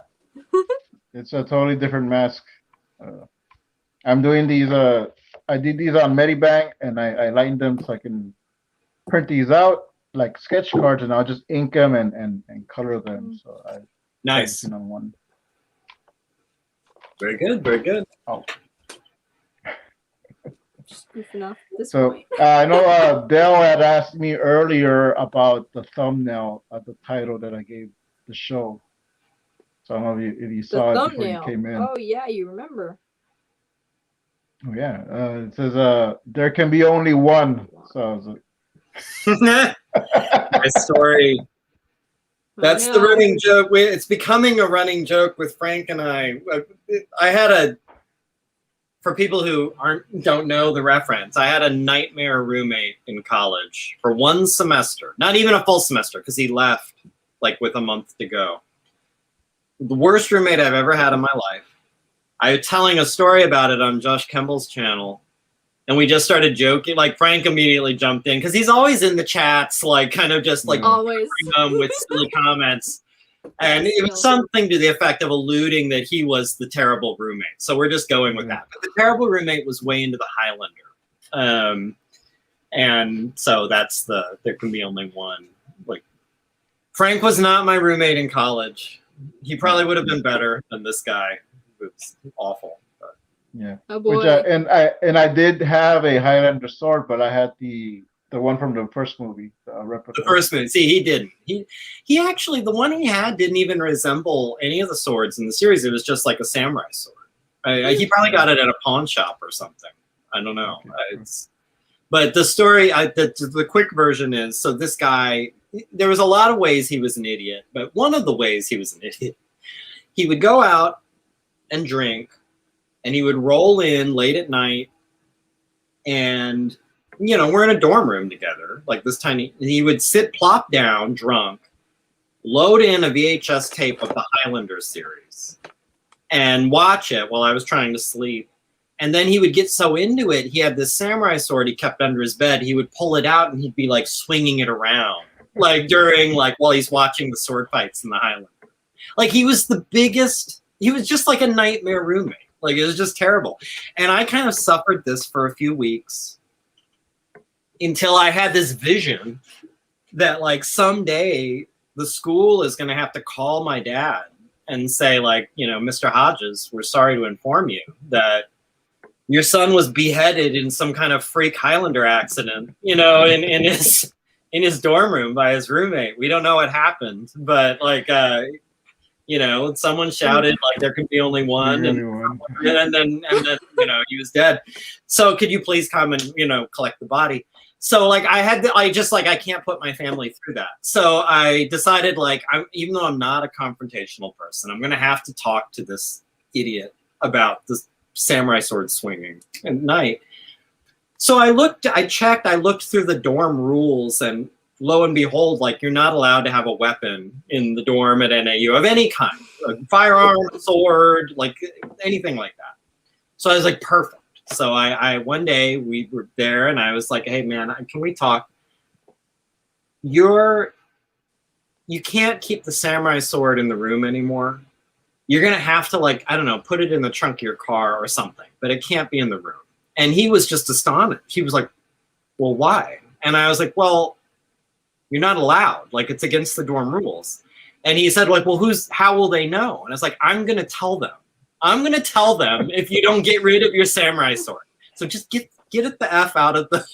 It's a totally different mask. I'm doing these. I did these on Medibank, and I lined them so I can print these out like sketch cards, and I'll just ink them and color them. So I nice. on one. Very good. Very good. Oh. Just goofing off at this So point. I know Dell had asked me earlier about the thumbnail of the title that I gave the show. So I don't know if you The saw it before thumbnail. you came in. Oh yeah, you remember. Oh, yeah. It says there can be only one. So I was like, My story. That's the running joke. It's becoming a running joke with Frank and I. I had for people who don't know the reference, I had a nightmare roommate in college for one semester. Not even a full semester, because he left like with a month to go. The worst roommate I've ever had in my life. I was telling a story about it on Josh Kemball's channel, and we just started joking. Like Frank immediately jumped in because he's always in the chats, like kind of just like always with silly comments, and it was something to the effect of alluding that he was the terrible roommate. So we're just going with that. But the terrible roommate was way into the Highlander, and so that's there can be only one. Like Frank was not my roommate in college. He probably would have been better than this guy. It was awful. But. Yeah. Oh boy. Which I did have a Highlander sword, but I had the one from the first movie, the replica. The first movie. See, he didn't. He actually, the one he had didn't even resemble any of the swords in the series. It was just like a samurai sword. He probably got it at a pawn shop or something. I don't know. But the story, the quick version is, so this guy, there was a lot of ways he was an idiot, but one of the ways he was an idiot, he would go out and drink, and he would roll in late at night, and we're in a dorm room together, like this tiny. He would sit plop down, drunk, load in a VHS tape of the Highlander series, and watch it while I was trying to sleep. And then he would get so into it, he had this samurai sword he kept under his bed. He would pull it out, and he'd be like swinging it around, like during while he's watching the sword fights in the Highlander. Like he was the biggest. He was just like a nightmare roommate. Like it was just terrible. And I kind of suffered this for a few weeks until I had this vision that like someday the school is going to have to call my dad and say like, Mr. Hodges, we're sorry to inform you that your son was beheaded in some kind of freak Highlander accident, in his dorm room by his roommate. We don't know what happened, but like, someone shouted like there can be only one, and then he was dead. So could you please come and collect the body? So like I can't put my family through that. So I decided even though I'm not a confrontational person, I'm gonna have to talk to this idiot about the samurai sword swinging at night. So I looked through the dorm rules, and lo and behold, like you're not allowed to have a weapon in the dorm at NAU of any kind, a firearm, sword, like anything like that. So I was like, perfect. So I one day we were there, and I was like, hey man, can we talk? You're you can't keep the samurai sword in the room anymore. You're going to have to, like, I don't know, put it in the trunk of your car or something, but it can't be in the room. And he was just astonished. He was like, well, why? And I was like, well, you're not allowed. Like, it's against the dorm rules. And he said, like, well, how will they know? And I was like, I'm going to tell them. I'm going to tell them if you don't get rid of your samurai sword. So just get it the F out of the,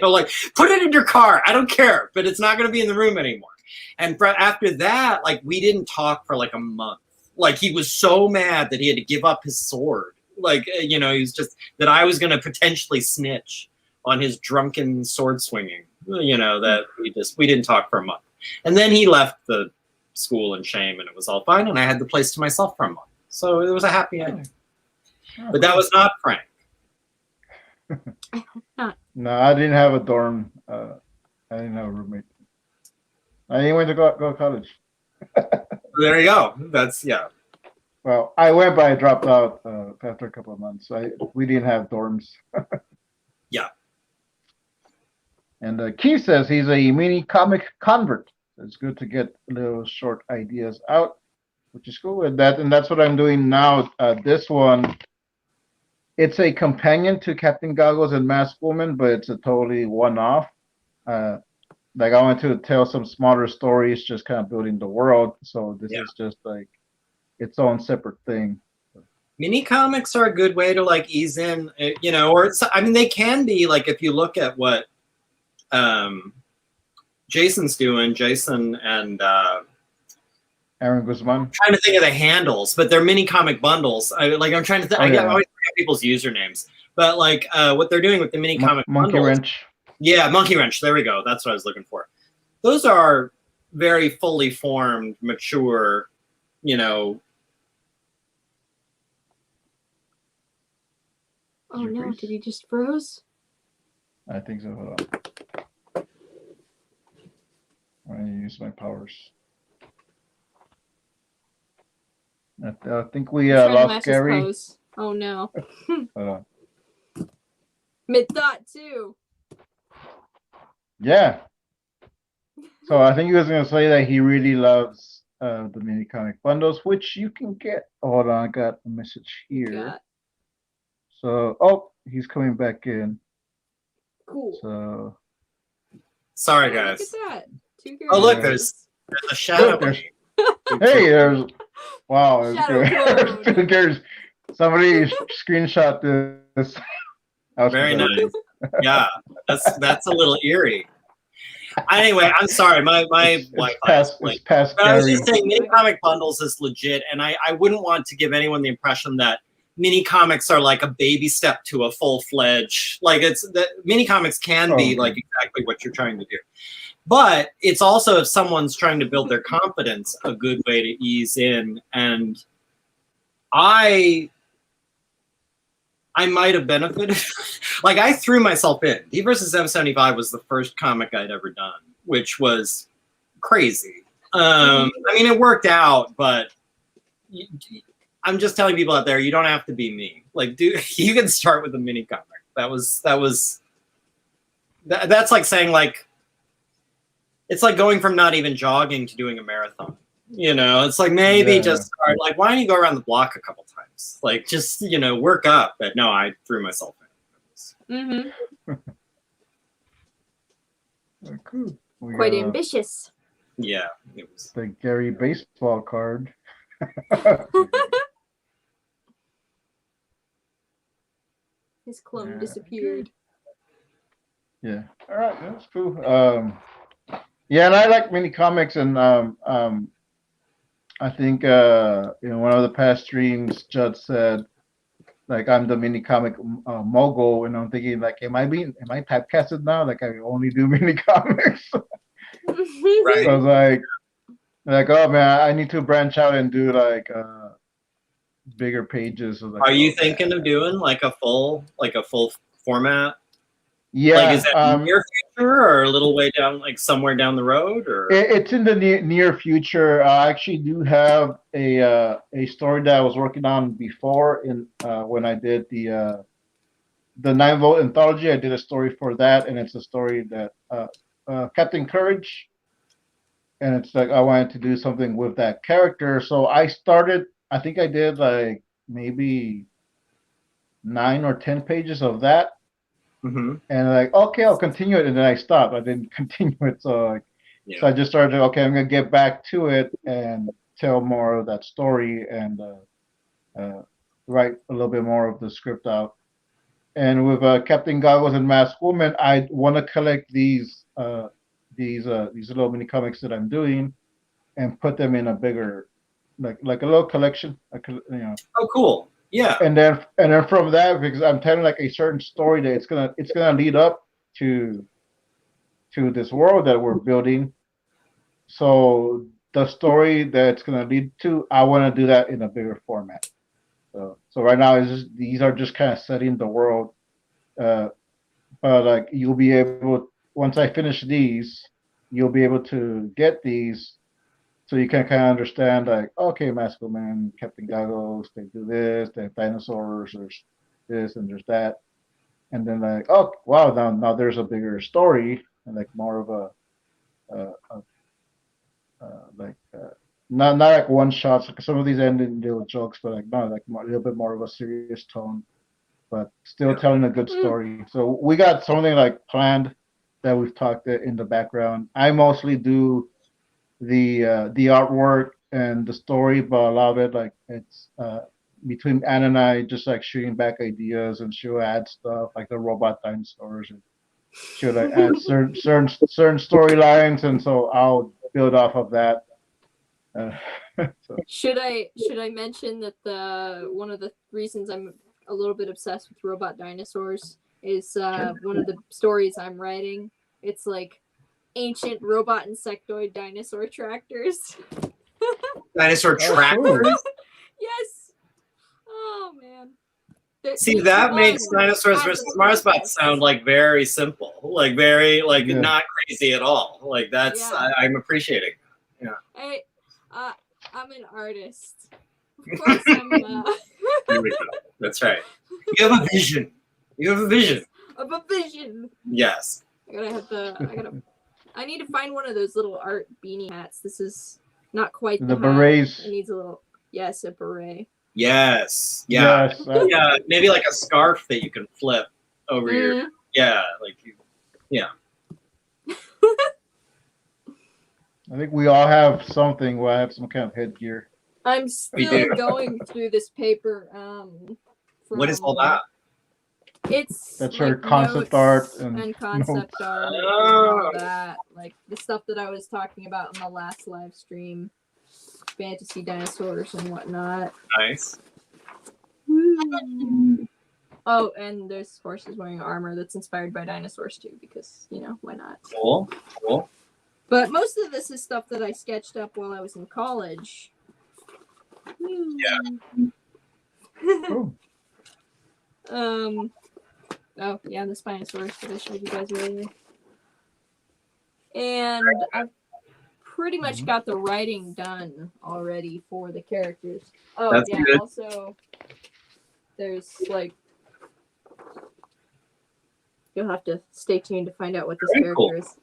like, put it in your car. I don't care, but it's not going to be in the room anymore. And after that, like, we didn't talk for like a month. Like, he was so mad that he had to give up his sword. Like, he was just, that I was going to potentially snitch on his drunken sword swinging, that we didn't talk for a month. And then he left the school in shame, and it was all fine, and I had the place to myself for a month. So it was a happy ending. But that was not Frank. No, I didn't have a dorm. I didn't have a roommate. I didn't went to go to college. There you go. That's, yeah. Well, I went, but I dropped out after a couple of months. We didn't have dorms. Yeah. And Keith says he's a mini comic convert. It's good to get little short ideas out, which is cool. And that's what I'm doing now. This one, it's a companion to Captain Goggles and Masked Woman, but it's a totally one-off. Like, I want to tell some smaller stories, just kind of building the world. So this is just like its own separate thing. Mini comics are a good way to, like, ease in, they can be, like, if you look at what Jason's doing, Jason and Aaron Guzman. I'm trying to think of the handles, but they're mini comic bundles. I'm trying to think. I always forget people's usernames, but like what they're doing with the mini comic Monkey bundles. Wrench. Yeah, Monkey Wrench. There we go. That's what I was looking for. Those are very fully formed, mature, Oh no, did he just froze? I think so. Hold on. I use my powers. I think we lost Gary. Pose. Oh no. Hold on. Mid thought too. Yeah. So I think he was going to say that he really loves the mini comic bundles, which you can get. Hold on, I got a message here. So, he's coming back in. Cool. So, sorry guys. Look at that. Oh look, there's a shadow. Hey, there's wow. There's somebody screenshot this. Very nice. Yeah, that's a little eerie. Anyway, I'm sorry, my Wi-Fi is late. But I was just saying, mini comic bundles is legit, and I wouldn't want to give anyone the impression that mini comics are like a baby step to a full-fledged. Like, it's that mini comics can be like exactly what you're trying to do, but it's also, if someone's trying to build their confidence, a good way to ease in. And I might have benefited. Like, I threw myself in. D vs. M75 was the first comic I'd ever done, which was crazy. It worked out, but I'm just telling people out there, you don't have to be me. Like, dude, you can start with a mini comic. That's like saying, like, it's like going from not even jogging to doing a marathon. It's like, maybe just start. Like, why don't you go around the block a couple times? Like, just, work up. But no, I threw myself in. Cool. Quite ambitious. Yeah, it was. The Gary baseball card. His clone disappeared. Yeah. All right, that's cool. Yeah, and I like mini comics, and I think in one of the past streams, Judd said, like, I'm the mini comic mogul, and I'm thinking, like, am I typecasted now? Like, I only do mini comics. Right. So I was like, oh man, I need to branch out and do like bigger pages. Like, are you thinking of doing like a full format? Yeah. Like, is that near future or a little way down, like somewhere down the road, or? It's in the near future. I actually do have a story that I was working on before when I did the 9-volt anthology. I did a story for that, and it's a story that Captain Courage and it's like I wanted to do something with that character. So I started. I think I did like maybe 9 or 10 pages of that, Mm-hmm. and like okay, I'll continue it, and then I stopped. I didn't continue it, so like, so I just started. Okay, I'm gonna get back to it and tell more of that story and write a little bit more of the script out. And with Captain Goggles and Masked Woman, I want to collect these little mini comics that I'm doing and put them in a bigger, like a little collection, Oh, cool. Yeah. And then from that, because I'm telling like a certain story that it's gonna lead up to this world that we're building. So the story that it's gonna lead to, I want to do that in a bigger format. So right now these are just kind of setting the world, but like you'll be able, once I finish these, you'll be able to get these, so you can kind of understand like, okay, Masked Man, Captain Goggles, they do this, they have dinosaurs, there's this and there's that, and then like, oh wow, now there's a bigger story and like more of not like one shots. Like some of these end in little jokes, but like no, like a little bit more of a serious tone, but still telling a good story. So we got something like planned that we've talked in the background. I mostly do the artwork and the story, but a lot of it like it's between Anna and I, just like shooting back ideas, and she'll add stuff like the robot dinosaurs, and she'll like add certain storylines, and so I'll build off of that. So. Should I mention that one of the reasons I'm a little bit obsessed with robot dinosaurs is one of the stories I'm writing. It's like ancient robot insectoid dinosaur tractors. Dinosaur tractors? Yes. Oh man. See, that makes Dinosaurs versus Marsbots sound like very simple, like very not crazy at all. Like that's I'm appreciating. Yeah. I'm an artist. Of course, I'm. Here we go. That's right. You have a vision. You have a vision. Of a vision. Yes. I need to find one of those little art beanie hats. This is not quite the berets. It needs a little. Yes, a beret. Yes. Yeah. Yes. Yeah. Maybe like a scarf that you can flip over your. Yeah. Yeah. I think we all have something. We'll have some kind of headgear. I'm still going through this paper. What is all that? That's her concept art and concept art and all that. Like the stuff that I was talking about in the last live stream. Fantasy dinosaurs and whatnot. Nice. Oh, and there's horses wearing armor that's inspired by dinosaurs too, because why not? Cool. But most of this is stuff that I sketched up while I was in college. Yeah. Oh yeah, the Spinosaurus that I showed you guys earlier. And I've pretty much got the writing done already for the characters. Oh, that's good. Also, there's you'll have to stay tuned to find out what this character is.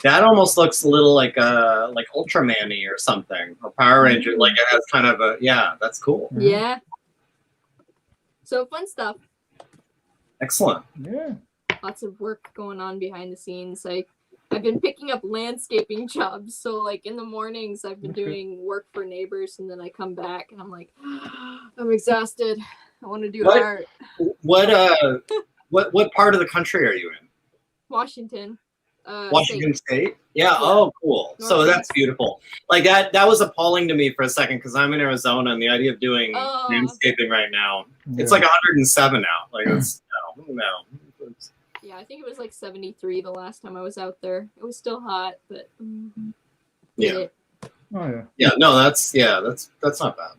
That almost looks a little like Ultraman-y or something, or Power Ranger. Like it has kind of that's cool. Yeah. So fun stuff. Excellent. Yeah. Lots of work going on behind the scenes. I've been picking up landscaping jobs. So like in the mornings I've been doing work for neighbors, and then I come back and I'm like, I'm exhausted. I want to do art. What part of the country are you in? Washington. Washington State? Yeah. Oh, cool. So that's beautiful. Like that was appalling to me for a second because I'm in Arizona, and the idea of doing landscaping right now, it's like 107 out. Like it's no. Yeah, I think it was like 73 the last time I was out there. It was still hot, but yeah. Oh yeah. Yeah. No, that's not bad.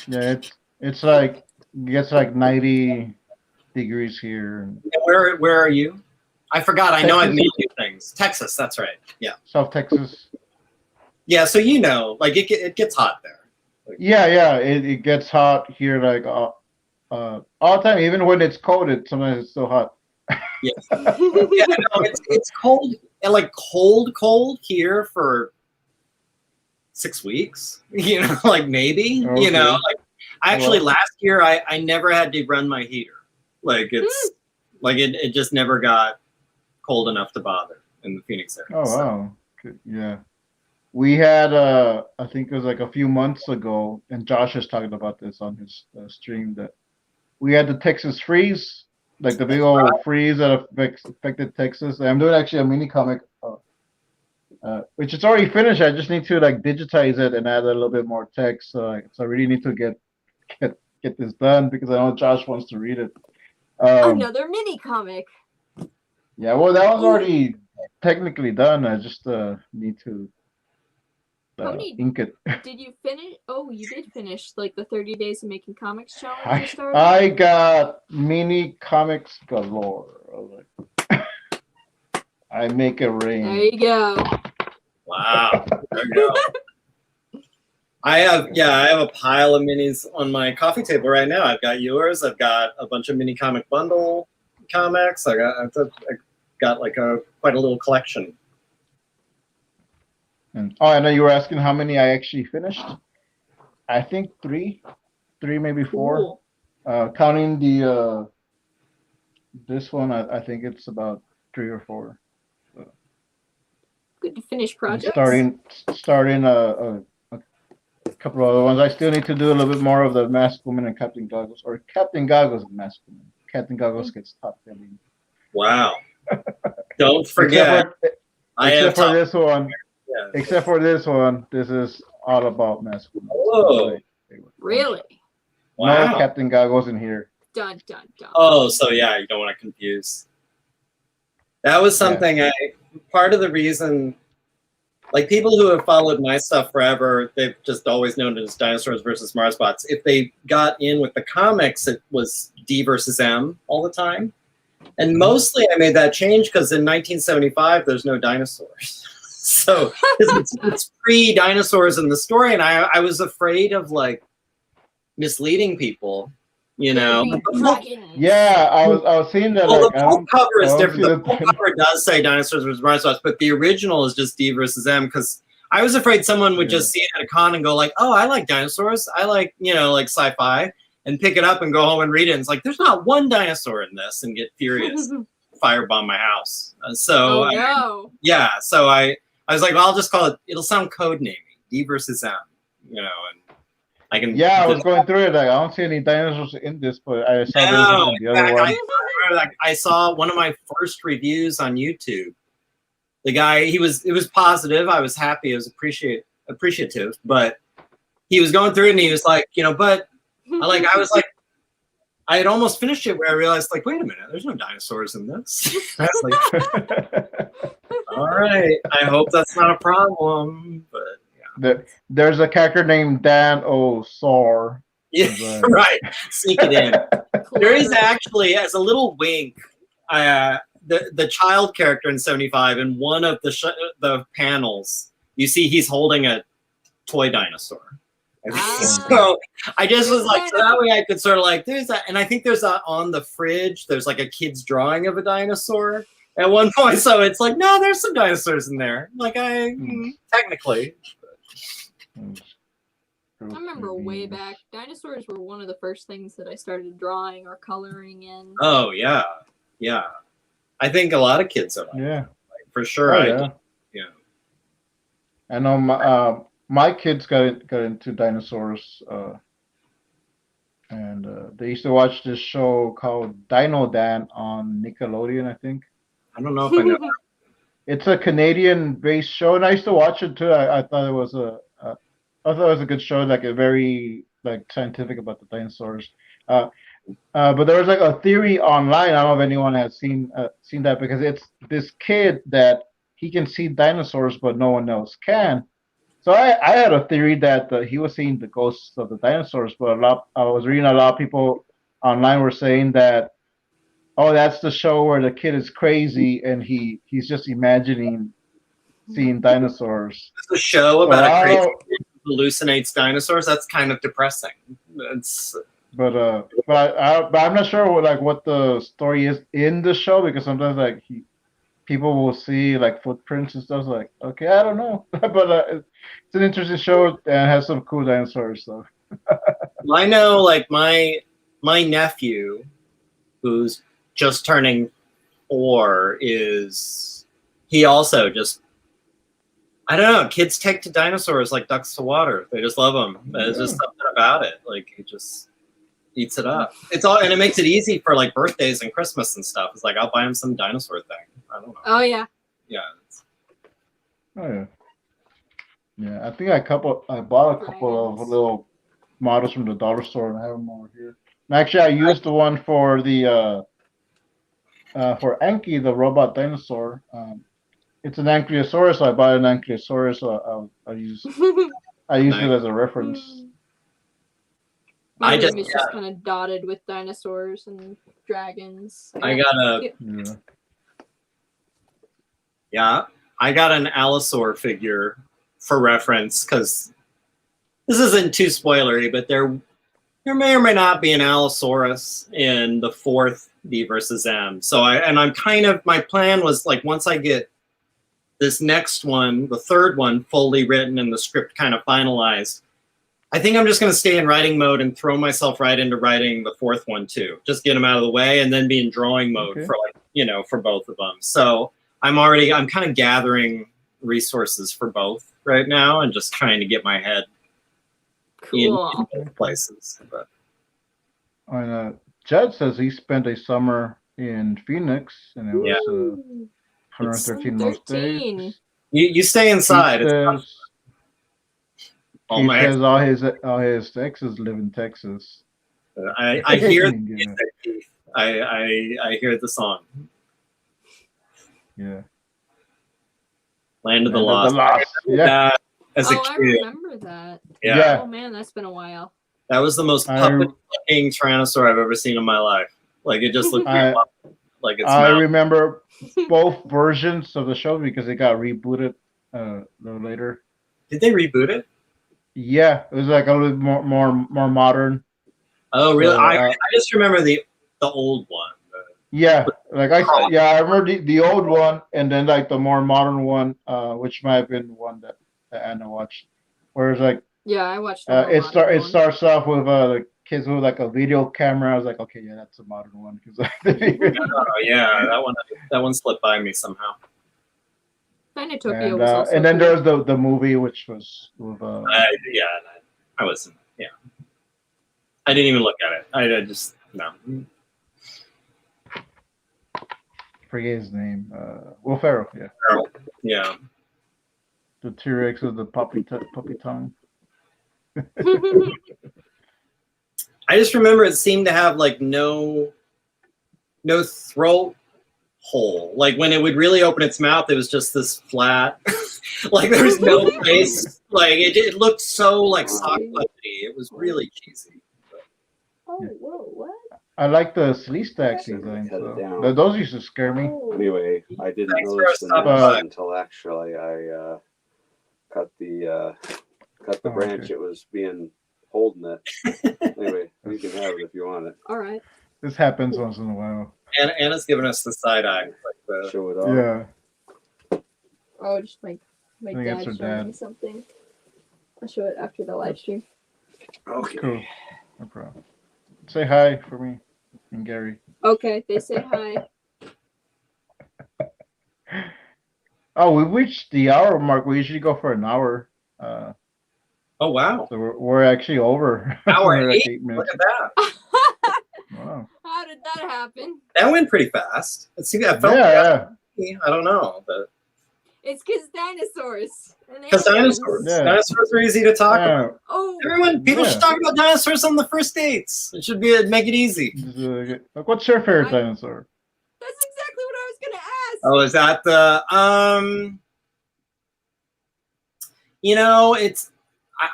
Yeah, it's like it gets like 90 degrees here. Where are you? I forgot. Texas. I know I've made you things. Texas, that's right. Yeah. South Texas. Yeah, so like it gets hot there. Yeah. It gets hot here like all the time. Even when it's cold, sometimes it's still hot. Yes. Yeah, no, it's cold. and like cold here for 6 weeks, you know, like maybe, Okay. you know, like actually last year I never had to run my heater. Like it's like it just never got cold enough to bother in the Phoenix area. Oh, wow. Good. Yeah. We had, I think it was like a few months ago, and Josh has talked about this on his stream, that we had the Texas freeze, like the big old freeze that affected Texas. I'm doing actually a mini comic, which is already finished. I just need to like digitize it and add a little bit more text. So I really need to get this done because I know Josh wants to read it. Another mini comic. Yeah, well, that one's already technically done. I just need to ink it. Did you finish? Oh, you did finish like the 30 days of making comics challenge you started? I got mini comics galore. I make it rain. There you go. Wow. There you go. I have a pile of minis on my coffee table right now. I've got yours. I've got a bunch of mini comic bundle comics. I got like quite a little collection. And I know you were asking how many I actually finished. I think three, maybe four. Cool. Counting the this one, I think it's about 3 or 4. Good to finish projects. Starting a couple of other ones. I still need to do a little bit more of the Masked Woman and Captain Goggles, or Captain Goggles and Masked Woman. Captain Goggles gets top billing. Wow! Don't forget. Except for this one. Yeah. Except for this one, this is all about Masked Woman. Oh, really? Wow. No Captain Goggles in here. Dun dun dun. Oh, so yeah, you don't want to confuse. That was something part of the reason, like people who have followed my stuff forever, they've just always known it as Dinosaurs versus Marsbots. If they got in with the comics, it was D versus M all the time. And mostly I made that change because in 1975, there's no dinosaurs. So it's pre-dinosaurs in the story. And I was afraid of like misleading people. You know, yeah, I was seeing that. Well, the full cover is different. The full cover does say Dinosaurs versus Marsbots, but the original is just D versus M because I was afraid someone would just see it at a con and go like, "Oh, I like dinosaurs. I like like sci-fi," and pick it up and go home and read it. And it's like, there's not one dinosaur in this, and get furious, firebomb my house. So I was like, well, I'll just call it. It'll sound code naming D versus M, and. I was going through it. Like, I don't see any dinosaurs in this, but I saw this in the other one. I saw one of my first reviews on YouTube. The guy, it was positive. I was happy. I was appreciative, but he was going through it and he was like, but I had almost finished it where I realized, like, wait a minute, there's no dinosaurs in this. I was like, all right, I hope that's not a problem, but. There's a character named Dinosaur. Yeah, right. Sneak it in. There is actually, as a little wink, the child character in 75 in one of the panels, you see he's holding a toy dinosaur. So I just was like, so that way I could sort of like, there's that, and I think there's on the fridge, there's like a kid's drawing of a dinosaur at one point. So it's like, no, there's some dinosaurs in there. Like technically. I remember way back, dinosaurs were one of the first things that I started drawing or coloring in. Oh yeah. I think a lot of kids are like for sure. I know my kids got into dinosaurs, and they used to watch this show called Dino Dan on Nickelodeon, I think. I don't know if I know. It's a Canadian-based show, and I used to watch it too. I thought it was a good show, like a very like scientific about the dinosaurs. But there was like a theory online. I don't know if anyone has seen that, because it's this kid that he can see dinosaurs, but no one else can. So I had a theory that he was seeing the ghosts of the dinosaurs, but I was reading a lot of people online were saying that, oh, that's the show where the kid is crazy and he's just imagining seeing dinosaurs. It's a show about a crazy kid who hallucinates dinosaurs. That's kind of depressing. But I'm not sure what the story is in the show, because sometimes like people will see like footprints and stuff. Like, okay, I don't know, but it's an interesting show and has some cool dinosaurs. So I know, like my nephew, who's just turning 4, he also just, I don't know. Kids take to dinosaurs like ducks to water. They just love them. There's just something about it. Like he just eats it up. And it makes it easy for like birthdays and Christmas and stuff. It's like I'll buy him some dinosaur thing. I don't know. Oh yeah. Yeah. oh yeah, yeah. I think I bought a couple of little models from the dollar store and I have them over here. And actually, I used the one for the for Anki, the robot dinosaur. It's an Ankylosaurus, so I bought an Ankylosaurus, so I use it as a reference. My room is just kind of dotted with dinosaurs and dragons. I got an Allosaur figure for reference because this isn't too spoilery, but there may or may not be an Allosaurus in the 4th V versus M. So my plan was like once I get this next one, the 3rd one, fully written and the script kind of finalized, I think I'm just going to stay in writing mode and throw myself right into writing the 4th one too. Just get them out of the way and then be in drawing mode for both of them. So I'm kind of gathering resources for both right now and just trying to get my head in both places. But Jed says he spent a summer in Phoenix and it was 113 most days. You stay inside. He says all his exes live in Texas. I hear I hear the song. Yeah. Land of the Lost. Yeah. As a kid. I remember that. Yeah. Oh man, that's been a while. That was the most puppet-looking Tyrannosaur I've ever seen in my life. Like it just looked like it's. I remember both versions of the show because it got rebooted a little later. Did they reboot it? Yeah, it was like a little more modern. Oh, really? I just remember the old one. Yeah, like I remember the old one, and then like the more modern one, which might have been the one that Anna watched. Whereas like I watched. It starts off with the kids with like a video camera. I was like, okay, yeah, that's a modern one because. That one slipped by me somehow. Dinotopia was also. And then there's the movie, which was with. I wasn't. Yeah, I didn't even look at it. I just no. Forget his name. Will Ferrell. Yeah. Ferrell. Yeah. The T-Rex with the puppy tongue. I just remember it seemed to have like no throat hole. Like when it would really open its mouth, it was just this flat. Like there was no face. Like it looked so like sock puppety. It was really cheesy. Oh, whoa, what? I like the Sleestack design. So. Those used to scare me. Anyway, I didn't notice the next until actually I cut the branch. It was holding it. Anyway, you can have it if you want it. All right. This happens once in a while. Anna's giving us the side eye. Like show it off. Yeah. Oh, just my dad showing me something. I'll show it after the live stream. Okay. Cool. No problem. Say hi for me and Gary. Okay, they say hi. Oh, we reached the hour mark. We usually go for an hour. Oh wow! So we're actually over. Hour like 8 minutes. Look at that! Wow. How did that happen? That went pretty fast. I felt I don't know, but it's because dinosaurs. Because dinosaurs. Yeah. Dinosaurs are easy to talk about. Oh, People should talk about dinosaurs on the first dates. It should make it easy. Like, what's your favorite dinosaur? That's exactly what I was gonna ask. Oh, is that the it's.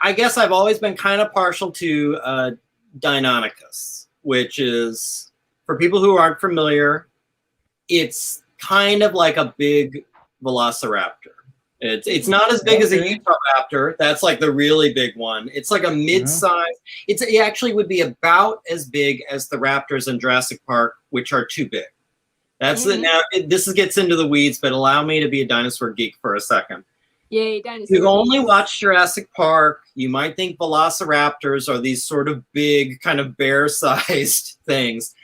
I guess I've always been kind of partial to Deinonychus, which is, for people who aren't familiar, it's kind of like a big velociraptor. It's not as big as a Utahraptor. That's like the really big one. It's like a mid-size. It actually would be about as big as the raptors in Jurassic Park, which are too big. That's it. Now this gets into the weeds, but allow me to be a dinosaur geek for a second. Yay, dinosaurs. You've only watched Jurassic Park. You might think velociraptors are these sort of big, kind of bear-sized things.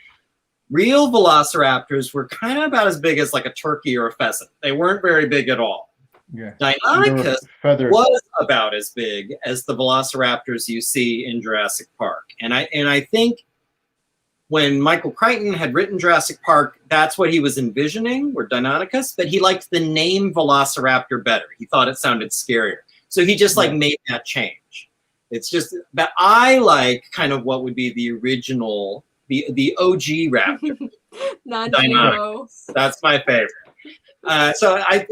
Real velociraptors were kind of about as big as like a turkey or a pheasant. They weren't very big at all. Yeah. Deinonychus was about as big as the velociraptors you see in Jurassic Park. And I think when Michael Crichton had written Jurassic Park, that's what he was envisioning, were Deinonychus, but he liked the name Velociraptor better. He thought it sounded scarier. So he just like made that change. It's just that I like kind of what would be the original, the OG raptor. Deinonychus. That's my favorite. So I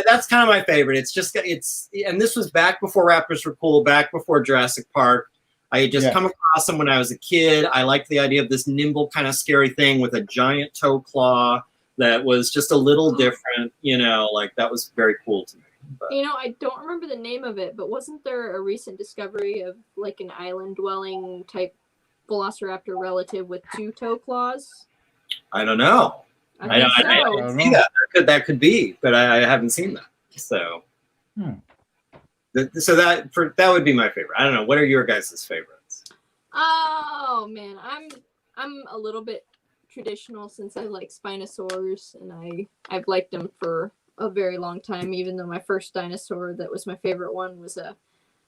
that's kind of my favorite. And this was back before raptors were cool, back before Jurassic Park. I had just come across them when I was a kid. I liked the idea of this nimble kind of scary thing with a giant toe claw that was just a little different, you know, like that was very cool to me. But. You know, I don't remember the name of it, but wasn't there a recent discovery of like an island dwelling type velociraptor relative with 2 toe claws? I don't know. I didn't see that. That could be, but I haven't seen that. So. So that would be my favorite. I don't know. What are your guys' favorites? Oh man, I'm a little bit traditional since I like Spinosaurs, and I've liked them for a very long time. Even though my first dinosaur that was my favorite one was a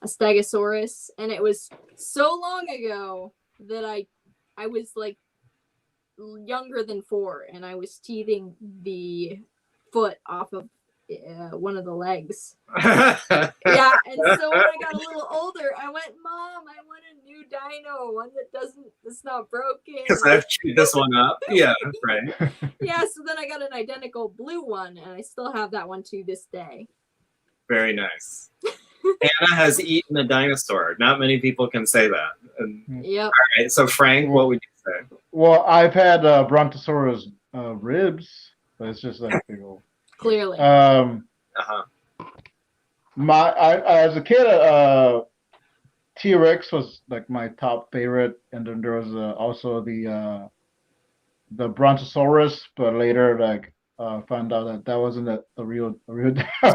Stegosaurus, and it was so long ago that I was like younger than 4, and I was teething the foot off of one of the legs. Yeah, and so when I got a little older, I went, Mom, I want a new dino, one that's not broken. Because I've chewed this one up. Yeah, right. Yeah, so then I got an identical blue one, and I still have that one to this day. Very nice. Anna has eaten a dinosaur. Not many people can say that. Yep. All right, so Frank, what would you say? Well, I've had Brontosaurus ribs, but it's just like big old. Clearly. As a kid, T-Rex was like my top favorite, and then there was also the Brontosaurus, but later like found out that wasn't a real name. That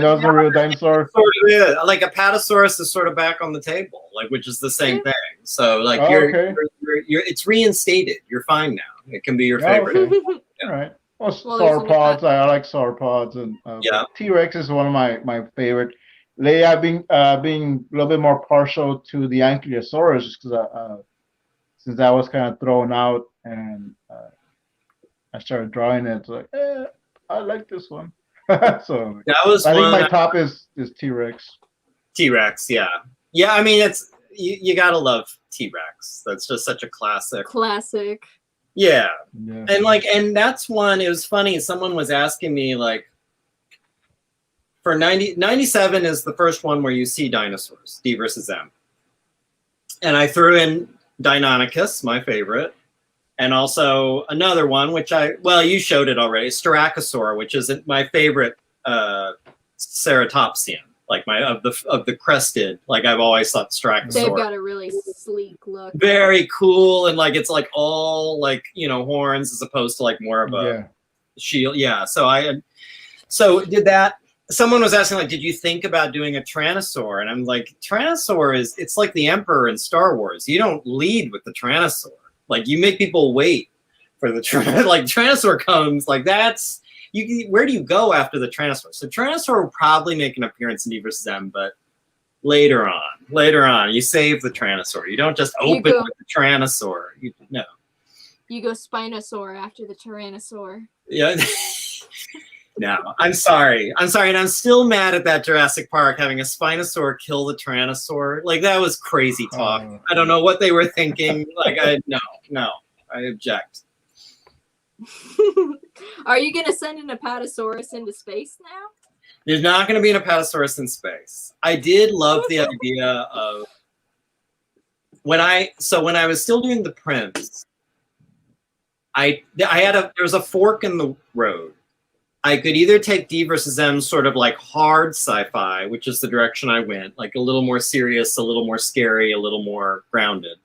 wasn't a real dinosaur. Sort of is. Like Apatosaurus is sort of back on the table, like which is the same thing. So like you're it's reinstated. You're fine now. It can be your favorite. Okay. All right. Well, sauropods. I like sauropods, and T-Rex is one of my favorite. Lately, I've been being a little bit more partial to the Ankylosaurus just because since that was kind of thrown out, and I started drawing it. It's like, I like this one. So that was. I think my top is T-Rex. T-Rex, yeah. I mean, it's you gotta love T-Rex. That's just such a classic. Classic. Yeah. And that's one, it was funny, someone was asking me like for 97 is the first one where you see dinosaurs, D versus M. And I threw in Deinonychus, my favorite, and also another one which you showed it already, Styracosaur, which is my favorite ceratopsian. Like of the crested, like I've always thought Styracosaur. They've got a really sleek look. Very cool, and like it's like all like horns as opposed to like more of a shield. Yeah. So did that. Someone was asking like, did you think about doing a Tyrannosaur? And I'm like, Tyrannosaur it's like the Emperor in Star Wars. You don't lead with the Tyrannosaur. Like you make people wait for the like Tyrannosaur comes like that's. Where do you go after the Tyrannosaur? So Tyrannosaur will probably make an appearance in D versus M, but later on, you save the Tyrannosaur. You don't just open with the Tyrannosaur. No. You go Spinosaur after the Tyrannosaur. Yeah. No, I'm sorry, and I'm still mad at that Jurassic Park having a Spinosaur kill the Tyrannosaur. Like that was crazy talk. I don't know what they were thinking. Like no, I object. Are you going to send an Apatosaurus into space now? There's not going to be an Apatosaurus in space. I did love the idea of when I was still doing the prints, there was a fork in the road. I could either take D versus M sort of like hard sci-fi, which is the direction I went, like a little more serious, a little more scary, a little more grounded.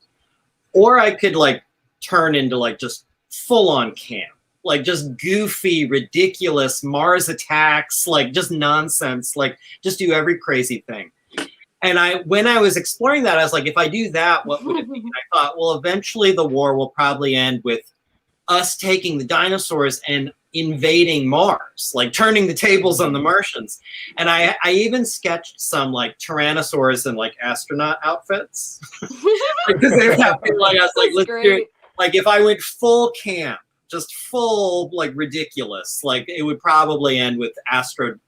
Or I could like turn into like just full on camp. like just goofy, ridiculous Mars attacks, like just nonsense, like just do every crazy thing. And when I was exploring that, I was like, if I do that, what would it be? And I thought, well, eventually the war will probably end with us taking the dinosaurs and invading Mars, like turning the tables on the Martians. And I even sketched some like Tyrannosaurs in like astronaut outfits because they would have to, like, I was like, let's do it. Like if I went full camp, just full like ridiculous, like it would probably end with astro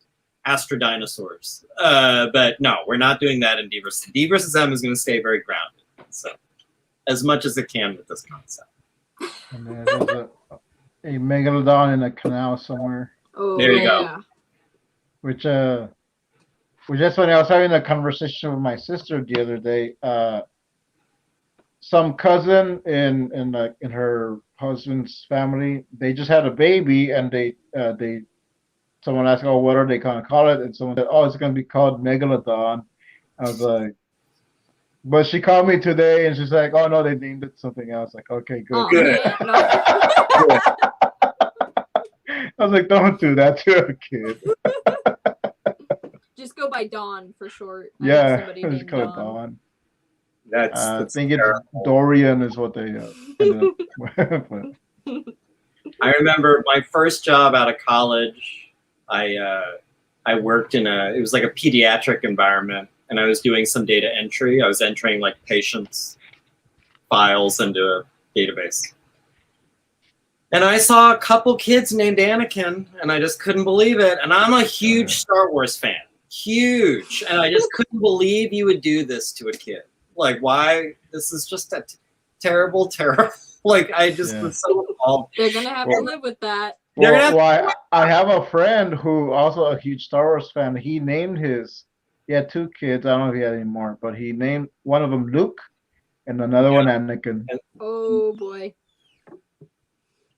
dinosaurs. But no, we're not doing that in D versus D versus M is going to stay very grounded. So as much as it can with this concept. And there's a megalodon in a canal somewhere. Oh, there you go. Which is funny. I was having a conversation with my sister the other day. Some cousin in her husband's family, they just had a baby, and someone asked, "Oh, what are they going to call it?" And someone said, "Oh, it's going to be called Megalodon." I was like, but she called me today, and she's like, "Oh no, they named it something else." Like, okay, good. Oh, Good. yeah, no. I was like, don't do that to a kid. Just go by Dawn for short. Yeah, just call it Dawn. I think it's Dorian is what they ended up with. I remember my first job out of college. I worked it was like a pediatric environment, and I was doing some data entry. I was entering like patients' files into a database. And I saw a couple kids named Anakin, and I just couldn't believe it. And I'm a huge Star Wars fan. Huge. And I just couldn't believe you would do this to a kid. Like, why? This is just a terrible. Like, I just was so appalled. They're going to have to live with that. Well, I have a friend who also a huge Star Wars fan. He had 2 kids. I don't know if he had any more, but he named one of them Luke and another one Anakin. Oh, boy.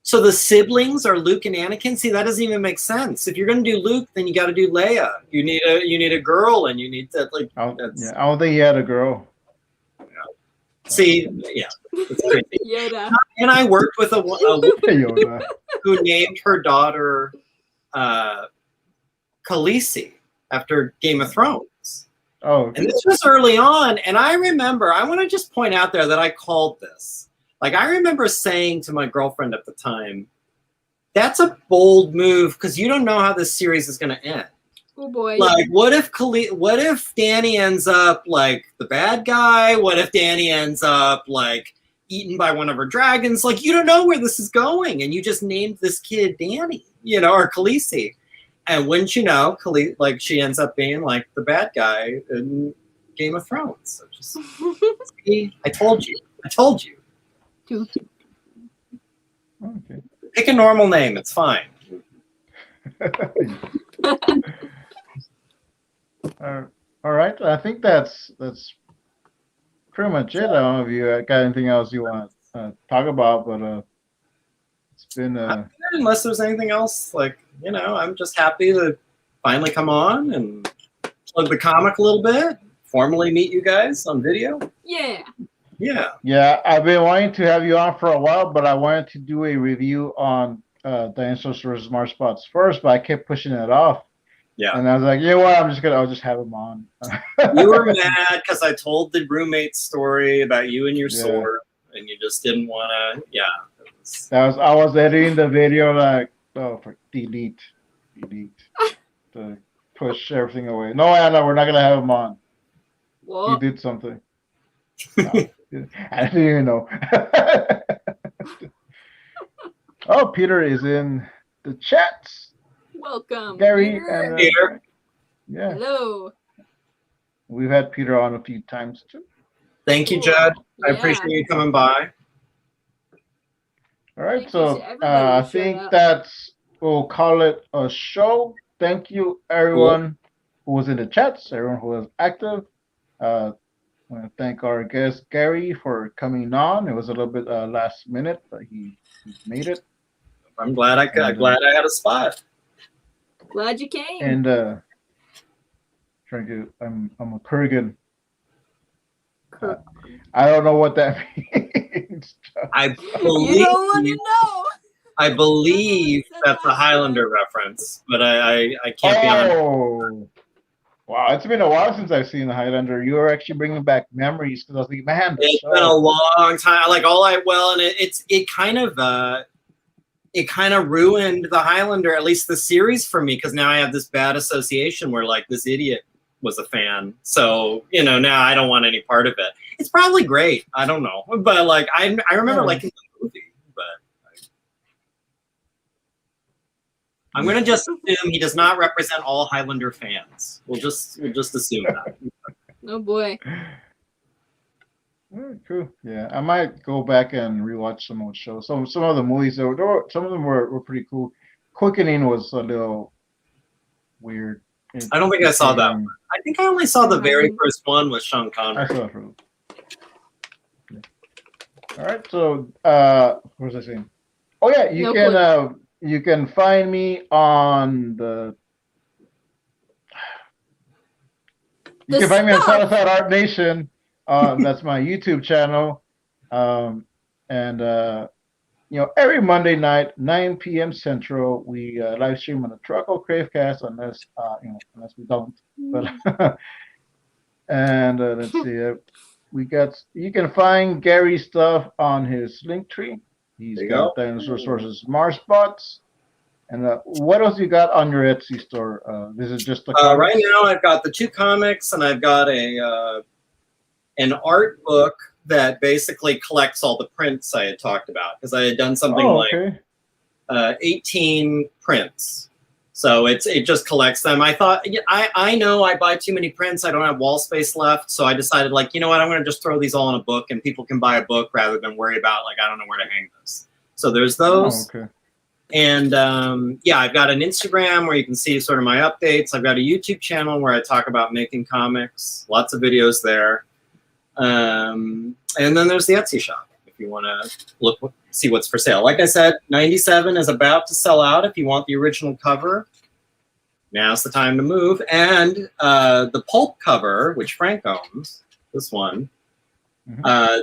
So the siblings are Luke and Anakin? See, that doesn't even make sense. If you're going to do Luke, then you got to do Leia. You need a girl, and you need to, like... I don't think he had a girl. See, yeah. It's crazy. Yoda. And I worked with a woman who named her daughter Khaleesi after Game of Thrones. Oh. Okay. And this was early on, and I remember, I want to just point out there that I called this. Like, I remember saying to my girlfriend at the time, that's a bold move, because you don't know how this series is going to end. Oh, boy. Like, what if Danny ends up like the bad guy? What if Danny ends up like eaten by one of her dragons? Like, you don't know where this is going, and you just named this kid Danny, or Khaleesi. And wouldn't you know, like, she ends up being like the bad guy in Game of Thrones. So just, see, I told you. Okay. Pick a normal name. It's fine. All right. I think that's pretty much it. I don't know if you got anything else you want to talk about, but it's been unless there's anything else, like, I'm just happy to finally come on and plug the comic a little bit, formally meet you guys on video. Yeah. Yeah, I've been wanting to have you on for a while, but I wanted to do a review on Dinosaurs vs. Mars Spots first, but I kept pushing it off. Yeah. And I was like, you know what? I'll just have him on. You were mad because I told the roommate story about you and your sword, and you just didn't want to. Yeah. I was editing the video like, delete, to push everything away. No, Anna, we're not gonna have him on. What? He did something. No, I didn't even know. Oh, Peter is in the chats. Welcome, Gary Peter. and Peter. Yeah. Hello. We've had Peter on a few times too. Thank you, Judd. I appreciate you coming by. All right, Thank you so to everybody I who think showed up. we'll call it a show. Thank you, everyone who was in the chats, everyone who was active. I want to thank our guest Gary for coming on. It was a little bit last minute, but he made it. I'm glad I had a spot. Glad you came. And I'm a Kurgan. Kirk. I don't know what that means. I You believe don't want to know. I believe said that's a last Highlander reference, but I can't be on. Oh, wow! It's been a while since I've seen the Highlander. You are actually bringing back memories because I was like, man, the It's show. been a long time. Like it kind of ruined the Highlander, at least the series for me, because now I have this bad association where like this idiot was a fan. So, you know, now I don't want any part of it. It's probably great. I don't know. But like I remember liking the movie, but I'm gonna just assume he does not represent all Highlander fans. We'll just assume that. Oh boy. Cool. Yeah, I might go back and rewatch some old shows. Some of the movies, some of them were pretty cool. Quickening was a little weird. I don't think I saw that one. I think I only saw the very first one with Sean I Connery. saw it. Yeah. All right, so what was I saying? Oh yeah, you can find me on the. You can find me on Salazar Art Nation. That's my YouTube channel, and you know, every Monday night, 9 p.m. Central, we live stream on the TuracoCreativeCast, unless you know, unless we don't. But and let's see, you can find Gary's stuff on his link tree. He's got Dinosaurs versus Mars bots. And what else you got on your Etsy store? This is just the right now I've got the 2 comics, and I've got an art book that basically collects all the prints I had talked about, because I had done something like 18 prints. So it just collects them. I thought, I know I buy too many prints. I don't have wall space left. So I decided, like, you know what, I'm going to just throw these all in a book, and people can buy a book rather than worry about, like, I don't know where to hang this. So there's those. Oh, okay. And yeah, I've got an Instagram where you can see sort of my updates. I've got a YouTube channel where I talk about making comics. Lots of videos there. And then there's the Etsy shop if you want to see what's for sale. Like I said, 97 is about to sell out. If you want the original cover, now's the time to move. And the pulp cover, which Frank owns, this one,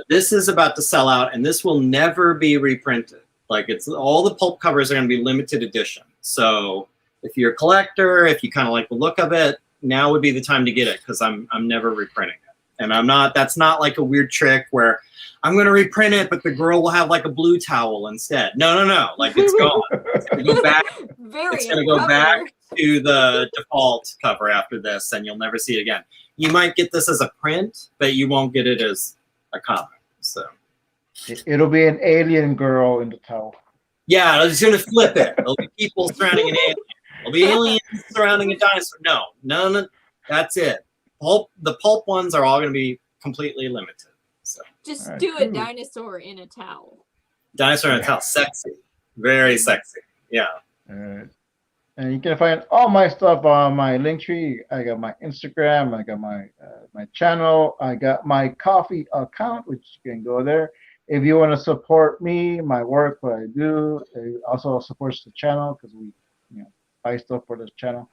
this is about to sell out, and this will never be reprinted. Like, it's all the pulp covers are going to be limited edition. So if you're a collector, if you kind of like the look of it, now would be the time to get it, because I'm never reprinting it. And that's not like a weird trick where I'm going to reprint it, but the girl will have like a blue towel instead. No. Like, it's gone. It's going to go back. It's going to go back to the default cover after this, and you'll never see it again. You might get this as a print, but you won't get it as a comic. So it'll be an alien girl in the towel. Yeah, I'm just going to flip it. There'll be people surrounding an alien. There'll be aliens surrounding a dinosaur. No. That's it. The pulp ones are all going to be completely limited. So just do a dinosaur in a towel. Dinosaur in a towel, sexy, very sexy. Yeah. And you can find all my stuff on my link tree. I got my Instagram. I got my my channel. I got my Coffee account, which you can go there. If you want to support me, my work, what I do, it also supports the channel because we, buy stuff for this channel.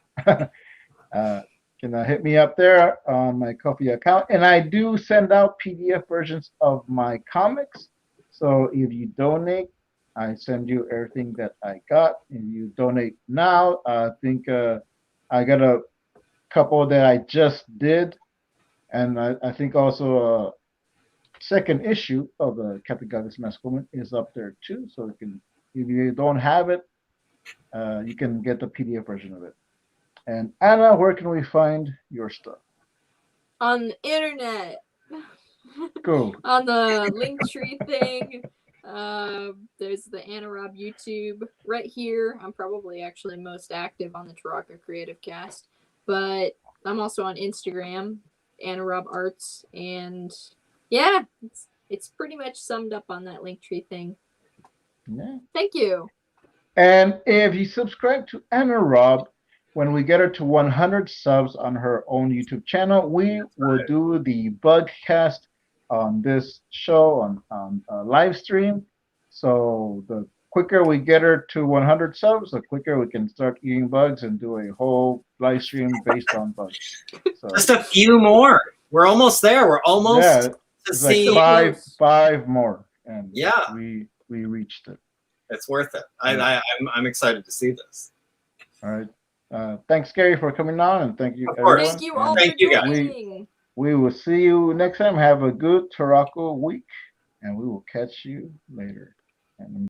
Can hit me up there on my Coffee account, and I do send out PDF versions of my comics. So if you donate, I send you everything that I got. If you donate now, I think I got a couple that I just did, and I think also second issue of the Captain Goddess Mask Woman is up there too. So you can, if you don't have it, you can get the PDF version of it. And Anna, where can we find your stuff? On the internet. Cool. On the Linktree thing. There's the Anna Raub YouTube right here. I'm probably actually most active on the TuracoCreativeCast, but I'm also on Instagram, Anna Raub Arts, and yeah, it's pretty much summed up on that Linktree thing. Yeah. Thank you. And if you subscribe to Anna Raub, when we get her to 100 subs on her own YouTube channel, we will do the Bugcast on this show on live stream. So the quicker we get her to 100 subs, the quicker we can start eating bugs and do a whole live stream based on bugs. So, just a few more. We're almost there. We're almost to see like five more, and yeah, we reached it. It's worth it. I'm excited to see this. All right. Thanks, Gary, for coming on, and thank you, Of course. everyone. Thank you all And for Thank you, guys. joining. we will see you next time. Have a good Turaco week, and we will catch you later. And